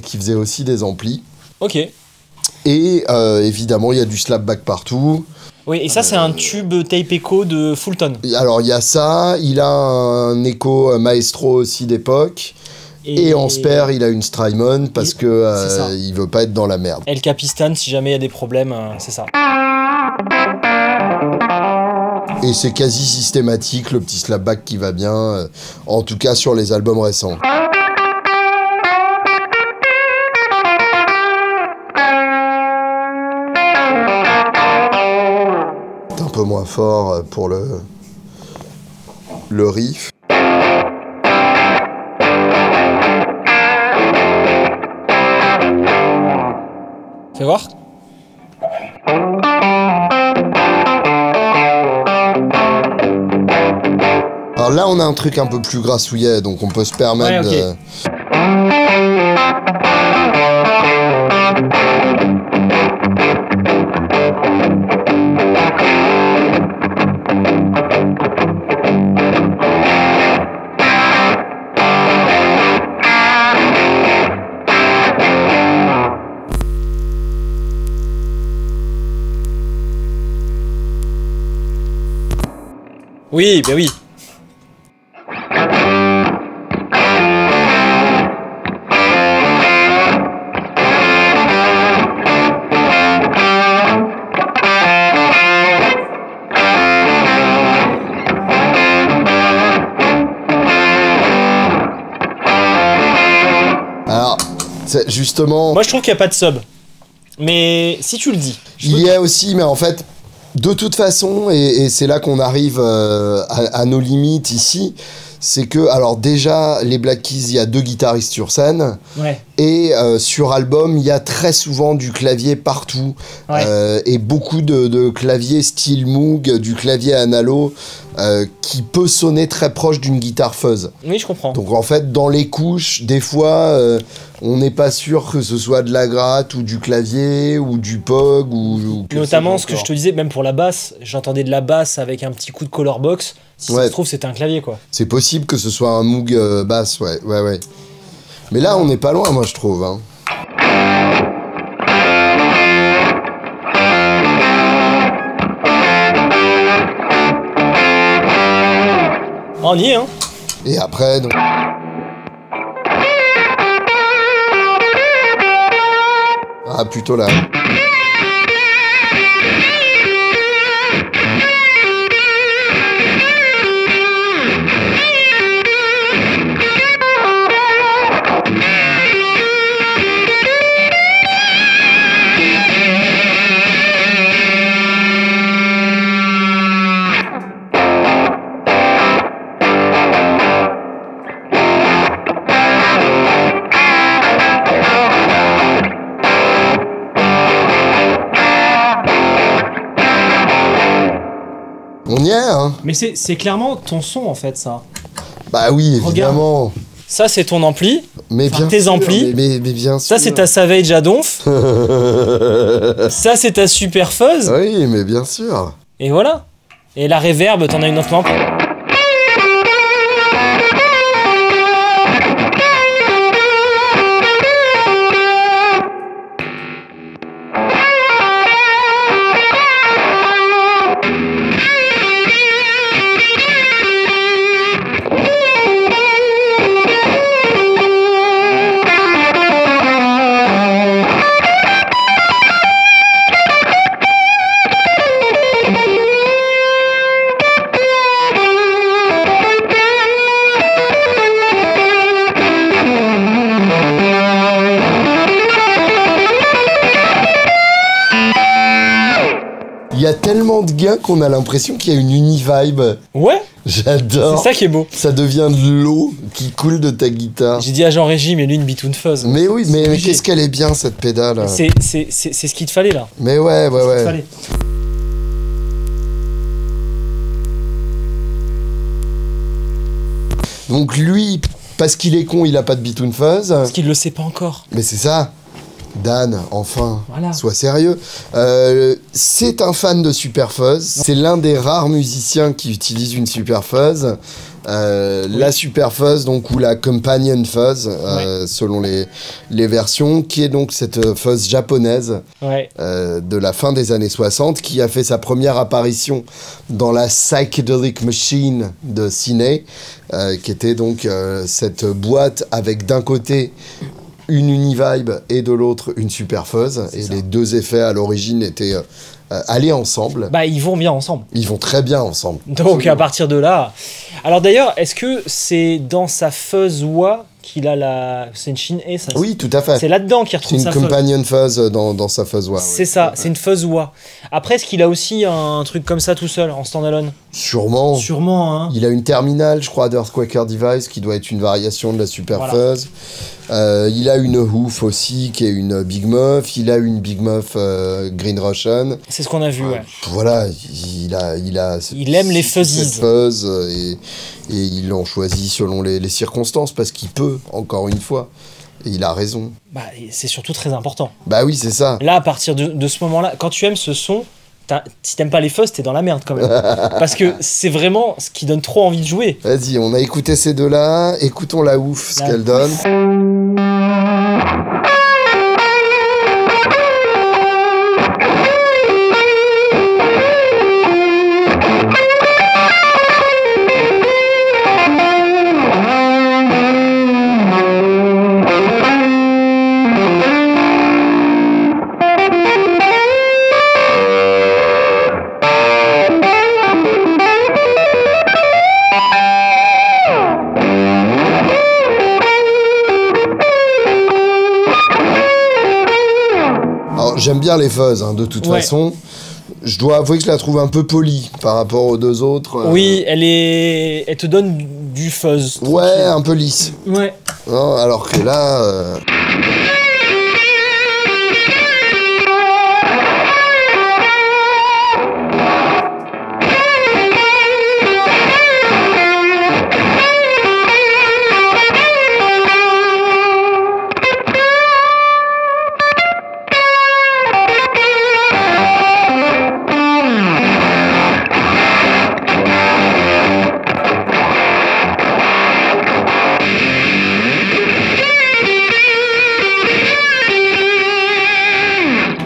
qui faisait aussi des amplis. Ok. Et évidemment, il y a du slapback partout. Oui, et ça, c'est un tube tape echo de Fulton. Alors, il y a ça, il a un Echo Maestro aussi d'époque. Et en spare, il a une Strymon parce que c'est ça. il veut pas être dans la merde. El Capistan, si jamais il y a des problèmes, c'est ça. Et c'est quasi systématique, le petit slapback qui va bien, en tout cas sur les albums récents. C'est un peu moins fort pour le riff. Fais voir. Alors là, on a un truc un peu plus grassouillet, donc on peut se permettre Ouais, ok. Oui, bah oui. Alors, justement, Moi, je trouve qu'il n'y a pas de sub. Mais si tu le dis. il y a aussi, mais en fait, de toute façon, et c'est là qu'on arrive à nos limites ici, c'est que, alors déjà, les Black Keys, il y a 2 guitaristes sur scène, Ouais. et sur album, il y a très souvent du clavier partout, Ouais. et beaucoup de clavier style Moog, du clavier analo, qui peut sonner très proche d'une guitare fuzz. Oui, je comprends. Donc en fait, dans les couches, des fois, on n'est pas sûr que ce soit de la gratte ou du clavier ou du POG ou que Notamment sais-je ce que je encore. te disais, même pour la basse, j'entendais de la basse avec un petit coup de color box. Si ça Ouais. se trouve, c'était un clavier, quoi. C'est possible que ce soit un Moog basse, ouais. Mais là, on n'est pas loin, moi, je trouve. Hein. On y est, hein. Et après, donc... Ah, plutôt là. On y est, hein. Mais c'est clairement ton son, en fait, ça. Bah oui, Regarde. évidemment. Ça, c'est ton ampli. Mais Enfin, bien tes sûr, amplis. mais bien sûr. Ça, c'est ta Savage à donf. Ça, c'est ta Super Fuzz. Oui, mais bien sûr. Et voilà. Et la reverb, t'en as une autre lampe. Il y a tellement de gains qu'on a l'impression qu'il y a une uni-vibe. Ouais, c'est J'adore. ça qui est beau. Ça devient de l'eau qui coule de ta guitare. J'ai dit à Jean Régis, mais lui, une bitoune fuzz. Mais oui, mais obligé. qu'est-ce qu'elle est bien cette pédale. C'est ce qu'il te fallait, là. Mais ouais, Ce qu'il te ouais. fallait. Donc lui, parce qu'il est con, il a pas de bitoon fuzz. Parce qu'il le sait pas encore. Mais c'est ça. Dan, enfin, Voilà. sois sérieux. C'est un fan de Super Fuzz. C'est l'un des rares musiciens qui utilise une Super Fuzz. La Super Fuzz, donc, ou la Companion Fuzz, selon les versions, qui est donc cette fuzz japonaise Ouais. de la fin des années 60, qui a fait sa première apparition dans la Psychedelic Machine de Cine, qui était donc cette boîte avec d'un côté une Univibe et de l'autre une Super Fuzz. Et ça. les deux effets à l'origine étaient allés ensemble. Bah, ils vont bien ensemble. Ils vont très bien ensemble. Donc, à partir de là. Alors, d'ailleurs, est-ce que c'est dans sa fuzz wah qu'il a la. C'est une Shin E, ça Oui, tout à fait. C'est là-dedans qu'il C'est retrouve une sa fuzz. Companion Fuzz dans sa Fuzz Wah. C'est ça, c'est une fuzz wah. Après, est-ce qu'il a aussi un truc comme ça tout seul, en standalone? Sûrement. Sûrement, hein. Il a une terminale, je crois, d'Earthquaker Device, qui doit être une variation de la Super Voilà. Fuzz. Il a une Hoof aussi, qui est une Big Muff. Il a une Big Muff Green Russian. C'est ce qu'on a vu, ouais. Voilà, il a Il aime les fuzzies. cette fuzz, et ils l'ont choisi selon les circonstances, parce qu'il peut, encore une fois. Et il a raison. Bah, c'est surtout très important. Bah oui, c'est ça. Là, à partir de ce moment-là, quand tu aimes ce son, si t'aimes pas les fuzz, t'es dans la merde quand même. Parce que c'est vraiment ce qui donne trop envie de jouer. Vas-y, on a écouté ces deux-là. Écoutons la Hoof, ce La qu'elle donne. bien les fuzz, hein, de toute Ouais. façon. Je dois avouer que je la trouve un peu polie par rapport aux deux autres. Oui, elle te donne du fuzz. Ouais, un peu lisse. Ouais. Non, alors que là...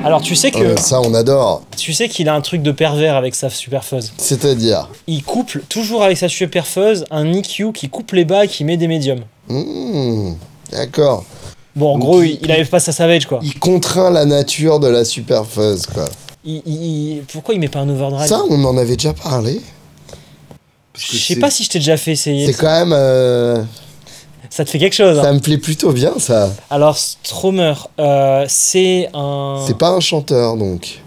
Alors tu sais que ça, on adore. tu sais qu'il a un truc de pervers avec sa super fuzz. C'est-à-dire... Il couple toujours avec sa super fuzz un EQ qui coupe les bas et qui met des médiums. D'accord. Bon, en Donc, gros, il avait pas sa Savage quoi. Il contraint la nature de la super fuzz, quoi. Pourquoi il met pas un overdrive? Ça, on en avait déjà parlé. Parce que Je sais pas si je t'ai déjà fait essayer. C'est quand même... Ça te fait quelque chose. Ça Hein. me plaît plutôt bien, ça. Alors, Stromer, c'est un. C'est pas un chanteur, donc.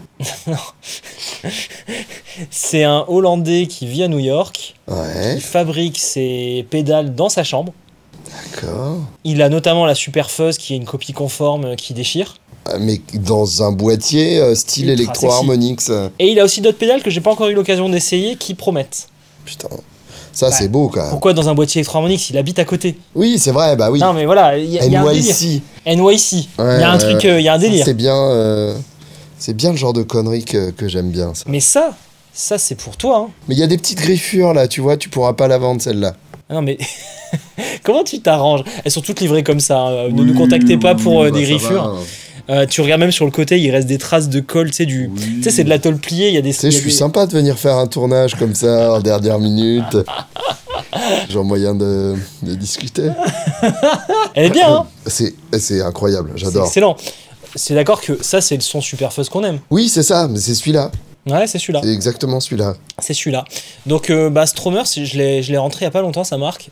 C'est un Hollandais qui vit à New York, Ouais, qui fabrique ses pédales dans sa chambre. d'accord. Il a notamment la Super Fuzz qui est une copie conforme qui déchire. Mais dans un boîtier style Ultra Electro-Harmonix. Et il a aussi d'autres pédales que j'ai pas encore eu l'occasion d'essayer qui promettent. Putain. Ça, c'est beau, quand même. Pourquoi dans un boîtier électroharmonique? Il habite à côté. Oui, c'est vrai, bah oui. Non mais voilà, il y a un délire. NYC. NYC. Il y Ouais, a un truc, il y a un Ça, délire. c'est bien le genre de conneries que j'aime bien, ça. Mais ça c'est pour toi. Hein. Mais il y a des petites griffures, là, tu vois, tu pourras pas la vendre, celle-là. Ah non mais comment tu t'arranges? Elles sont toutes livrées comme ça. Hein. Ne nous contactez pas pour des bah, ça griffures. va. Tu regardes même sur le côté, il reste des traces de colle, tu sais, tu sais, c'est de la tôle pliée, il y a des... Tu sais, je suis sympa de venir faire un tournage comme ça, en dernière minute. Genre moyen de discuter. Elle est bien, hein. C'est incroyable, C'est j'adore. excellent. C'est d'accord que ça, c'est le son super fuzz qu'on aime. Oui, c'est ça, mais c'est celui-là. Ouais, c'est celui-là. C'est exactement celui-là. C'est celui-là. Donc, Stromer, je l'ai rentré il y a pas longtemps, sa marque.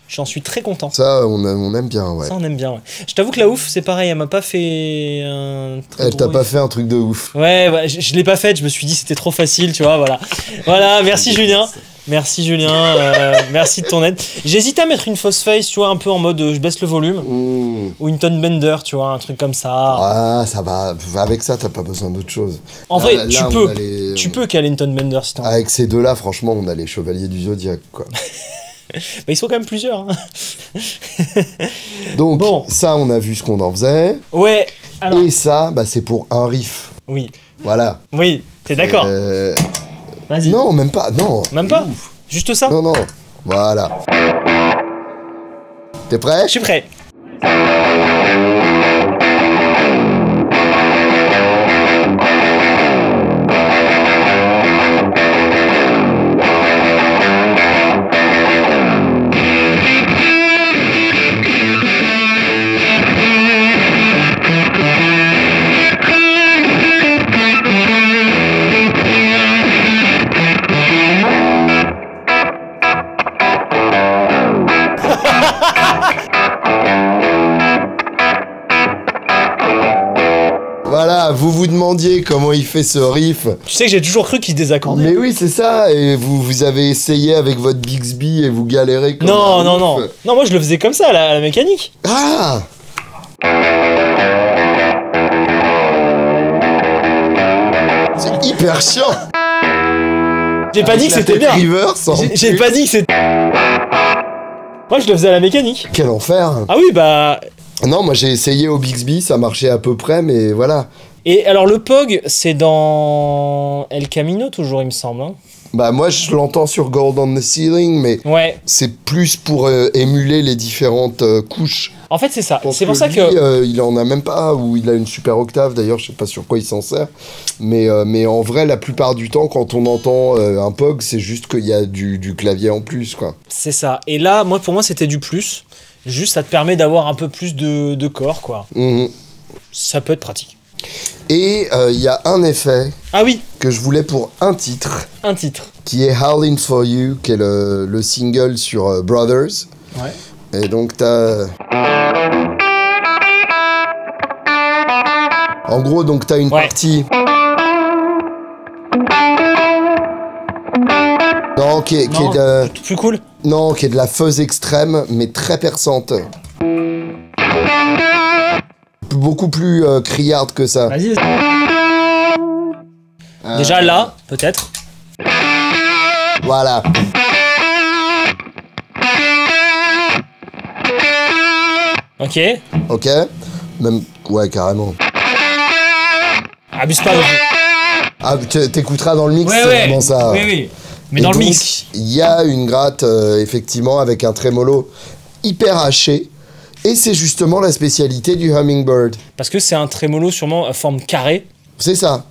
J'en suis très content. Ça, on aime bien, ouais. Ça, on aime bien, ouais. Je t'avoue que la ouf, c'est pareil, elle m'a pas fait un... Elle t'a pas fait un truc de ouf. Ouais, je l'ai pas faite, je me suis dit c'était trop facile, tu vois, voilà. Voilà, merci Julien. Merci Julien, merci de ton aide. J'hésitais à mettre une fausse face, tu vois, un peu en mode je baisse le volume. Ou une tone bender, tu vois, un truc comme ça. Ah, ça va. Avec ça, t'as pas besoin d'autre chose. En Là, vrai, là, tu on peux. a les- Tu peux caler une tone bender si t'en veux. Avec ces deux-là, franchement, on a les chevaliers du zodiaque, quoi. Bah, ils sont quand même plusieurs. Hein. Donc, Bon. ça, on a vu ce qu'on en faisait. Ouais, alors. Et ça, bah, c'est pour un riff. Oui, Voilà. oui, t'es d'accord. Vas-y. Non, même pas. Non. Même pas Juste ça. Non, non. Voilà. T'es prêt? Je suis prêt. Voilà, vous vous demandiez comment il fait ce riff. Tu sais que j'ai toujours cru qu'il se désaccordait. Mais oui, c'est ça. Et vous avez essayé avec votre Bixby et vous galérez comme Non, un non, ouf. non. Non, moi je le faisais comme ça, à la mécanique. Ah! C'est hyper chiant. J'ai pas dit que La c'était tête bien. reverse en J'ai plus. pas dit que c'était. Moi je le faisais à la mécanique. Quel enfer. Ah oui, bah. Non, moi j'ai essayé au Bixby, ça marchait à peu près, mais voilà. Et alors le POG, c'est dans El Camino toujours, il me semble. Hein. Bah moi je l'entends sur Gold on the Ceiling, mais Ouais. c'est plus pour émuler les différentes couches. En fait, c'est ça. Je pense C'est pour ça lui, que. il en a même pas, ou il a une super octave, d'ailleurs je sais pas sur quoi il s'en sert. Mais en vrai, la plupart du temps, quand on entend un POG, c'est juste qu'il y a du clavier en plus, quoi. C'est ça. Et là, pour moi, c'était du plus. Juste, ça te permet d'avoir un peu plus de corps, quoi. Mhm. Ça peut être pratique. Et il y a un effet Ah oui, que je voulais pour un titre, un titre. qui est Howlin' For You, qui est le single sur Brothers. Ouais. Et donc t'as... En gros, donc t'as une Ouais. partie... Non, qui est Non, de... plus cool. Non, qui est de la fuzz extrême, mais très perçante. Beaucoup plus criarde que ça. Vas-y. Déjà là, peut-être. Voilà. Ok. Ok. Même... Ouais, carrément. Abuse pas. non plus. Ah, t'écouteras dans le mix, Ouais, c'est ouais. vraiment ça. Oui, oui. Mais Et dans le donc, mix. il y a une gratte, effectivement, avec un trémolo hyper haché. Et c'est justement la spécialité du Hummingbird. Parce que c'est un trémolo sûrement à forme carrée. C'est ça.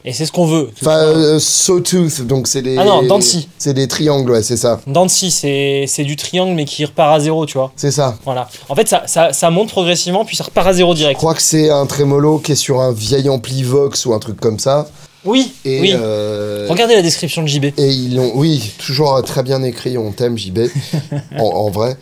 Et c'est ce qu'on veut. Enfin, sawtooth, donc c'est des... Ah non, Dancy. C'est des triangles, ouais, c'est ça. Dancy, c'est du triangle mais qui repart à zéro, tu vois. C'est ça. Voilà. En fait, ça monte progressivement puis ça repart à zéro Je direct. crois que c'est un trémolo qui est sur un vieil ampli Vox ou un truc comme ça. Oui, Et, oui. Regardez la description de JB. Et ils l'ont... Oui, toujours très bien écrit, on t'aime JB, en vrai.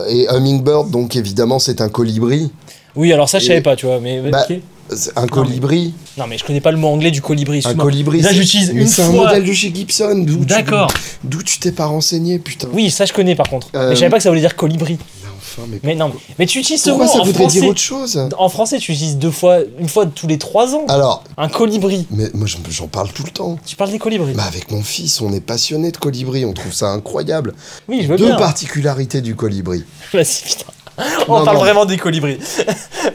Et Hummingbird, donc évidemment, c'est un colibri. Oui, alors ça, je Et- savais pas, tu vois. Mais Bah, ok. C'est un colibri. Non, mais je connais pas le mot anglais du colibri. Un excuse-moi. colibri, Là, c'est- j'utilise mais une c'est fois. un modèle de chez Gibson. D'accord. D'où tu t'es pas renseigné, putain. Oui, ça je connais par contre. Euh, Mais je savais pas que ça voulait dire colibri. Mais enfin, mais Mais non, mais tu utilises ce mot pourquoi ça en voudrait français. dire autre chose? En français, tu utilises une fois tous les 3 ans. Alors, Un colibri. mais moi j'en parle tout le temps. Tu parles des colibris. Bah avec mon fils, on est passionné de colibri, on trouve ça incroyable. Oui, je veux Deux bien. particularités du colibri. Vas-y, putain. On Non, parle non. vraiment des colibris.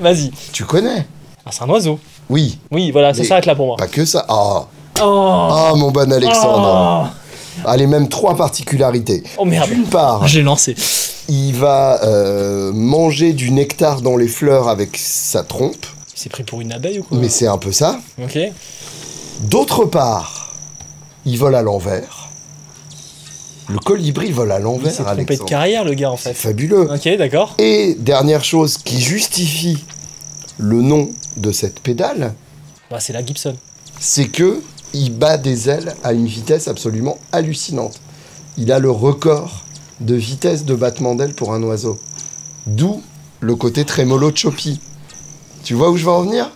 Vas-y. Tu connais? Ah, c'est un oiseau. Oui, Oui, voilà, ça Mais- s'arrête là pour moi. pas que ça. Ah, Oh. ah mon bon Alexandre. Oh. Allez, même 3 particularités. Oh merde. D'une part, J'ai lancé. il va manger du nectar dans les fleurs avec sa trompe, C'est pris pour une abeille ou quoi? mais c'est un peu ça. Ok. D'autre part, il vole à l'envers. Le colibri vole à Il l'envers, s'est trompé de Alexandre. carrière, le gars, en C'est fait. fabuleux. Ok, d'accord. Et dernière chose qui justifie le nom de cette pédale, Bah, c'est la Gibson. c'est que il bat des ailes à une vitesse absolument hallucinante. Il a le record de vitesse de battement d'ailes pour un oiseau. D'où le côté trémolo choppy. Tu vois où je veux en venir?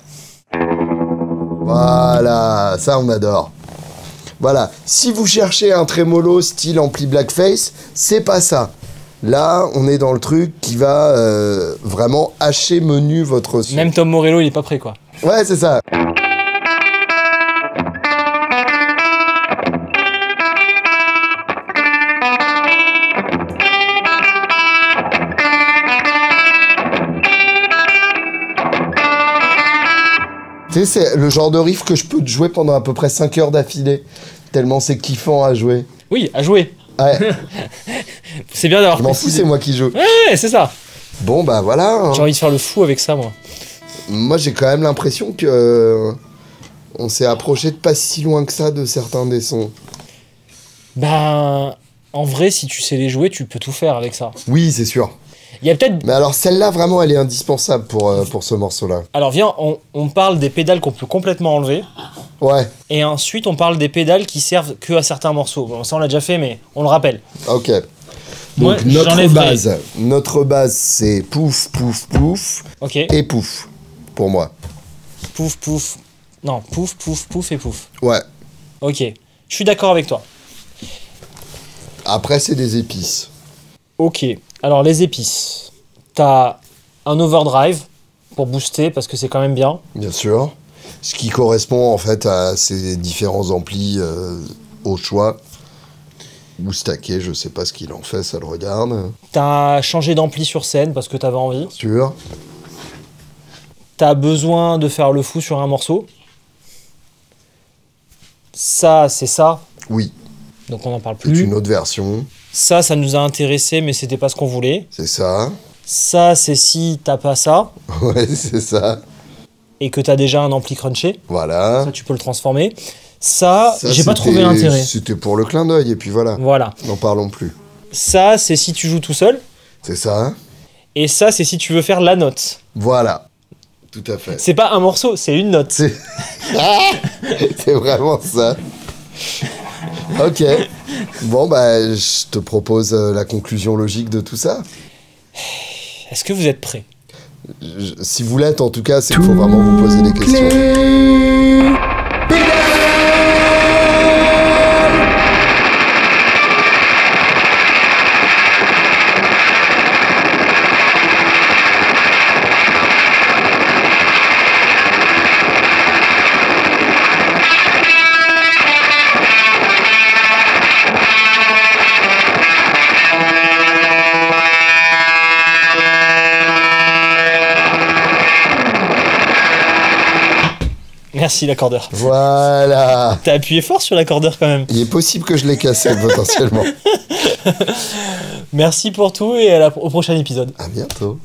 Voilà, ça on adore. Voilà, si vous cherchez un trémolo style ampli blackface, c'est pas ça. Là, on est dans le truc qui va vraiment hacher menu votre son. Même Tom Morello, il est pas prêt, quoi. Ouais, c'est ça. Tu sais, c'est le genre de riff que je peux te jouer pendant à peu près 5 heures d'affilée. Tellement c'est kiffant à jouer. Oui, à jouer. Ouais, C'est bien d'avoir je m'en fous, précisé. c'est moi qui joue. Ouais, c'est ça. Bon, bah voilà. hein. J'ai envie de faire le fou avec ça, moi. Moi, j'ai quand même l'impression que on s'est approché de pas si loin que ça de certains des sons. Ben, en vrai, si tu sais les jouer, tu peux tout faire avec ça. Oui, c'est sûr. Il y a peut-être... Mais alors, celle-là, vraiment, elle est indispensable pour ce morceau-là. Alors viens, on parle des pédales qu'on peut complètement enlever. Ouais, Et ensuite, on parle des pédales qui servent que à certains morceaux. Bon, ça, on l'a déjà fait, mais on le rappelle. ok. Moi, Donc, notre j'enlèverai. base, c'est pouf, pouf, pouf Ok. et pouf, pour moi. Pouf, pouf. Non, pouf, pouf, pouf et pouf. Ouais. Ok. Je suis d'accord avec toi. Après, c'est des épices. Ok. Alors, les épices. T'as un overdrive pour booster, parce que c'est quand même bien. Bien sûr. Ce qui correspond, en fait, à ces différents amplis au choix. Ou stacké, je sais pas ce qu'il en fait, ça le regarde. T'as changé d'ampli sur scène, parce que t'avais envie. Bien sûr. T'as besoin de faire le fou sur un morceau. Ça, c'est ça. Oui, Donc, on n'en parle c'est plus. une autre version. Ça nous a intéressé, mais c'était pas ce qu'on voulait. C'est ça. Ça, c'est si t'as pas ça, Ouais, c'est ça. et que t'as déjà un ampli crunché. Voilà. Ça, tu peux le transformer. Ça, Ça, j'ai pas trouvé c'était- l'intérêt. C'était pour le clin d'œil, et puis voilà. Voilà. N'en parlons plus. Ça, c'est si tu joues tout seul. C'est ça. Et ça, c'est si tu veux faire la note. Voilà. Tout à fait. C'est pas un morceau, c'est une note. C'est Ah c'est vraiment ça. Ok. Bon, bah, je te propose la conclusion logique de tout ça. Est-ce que vous êtes prêts? Si vous l'êtes, en tout cas, c'est qu'il faut vraiment vous poser des questions. Merci l'accordeur. Voilà. T'as appuyé fort sur l'accordeur quand même. Il est possible que je l'ai cassé potentiellement. Merci pour tout et au prochain épisode. À bientôt.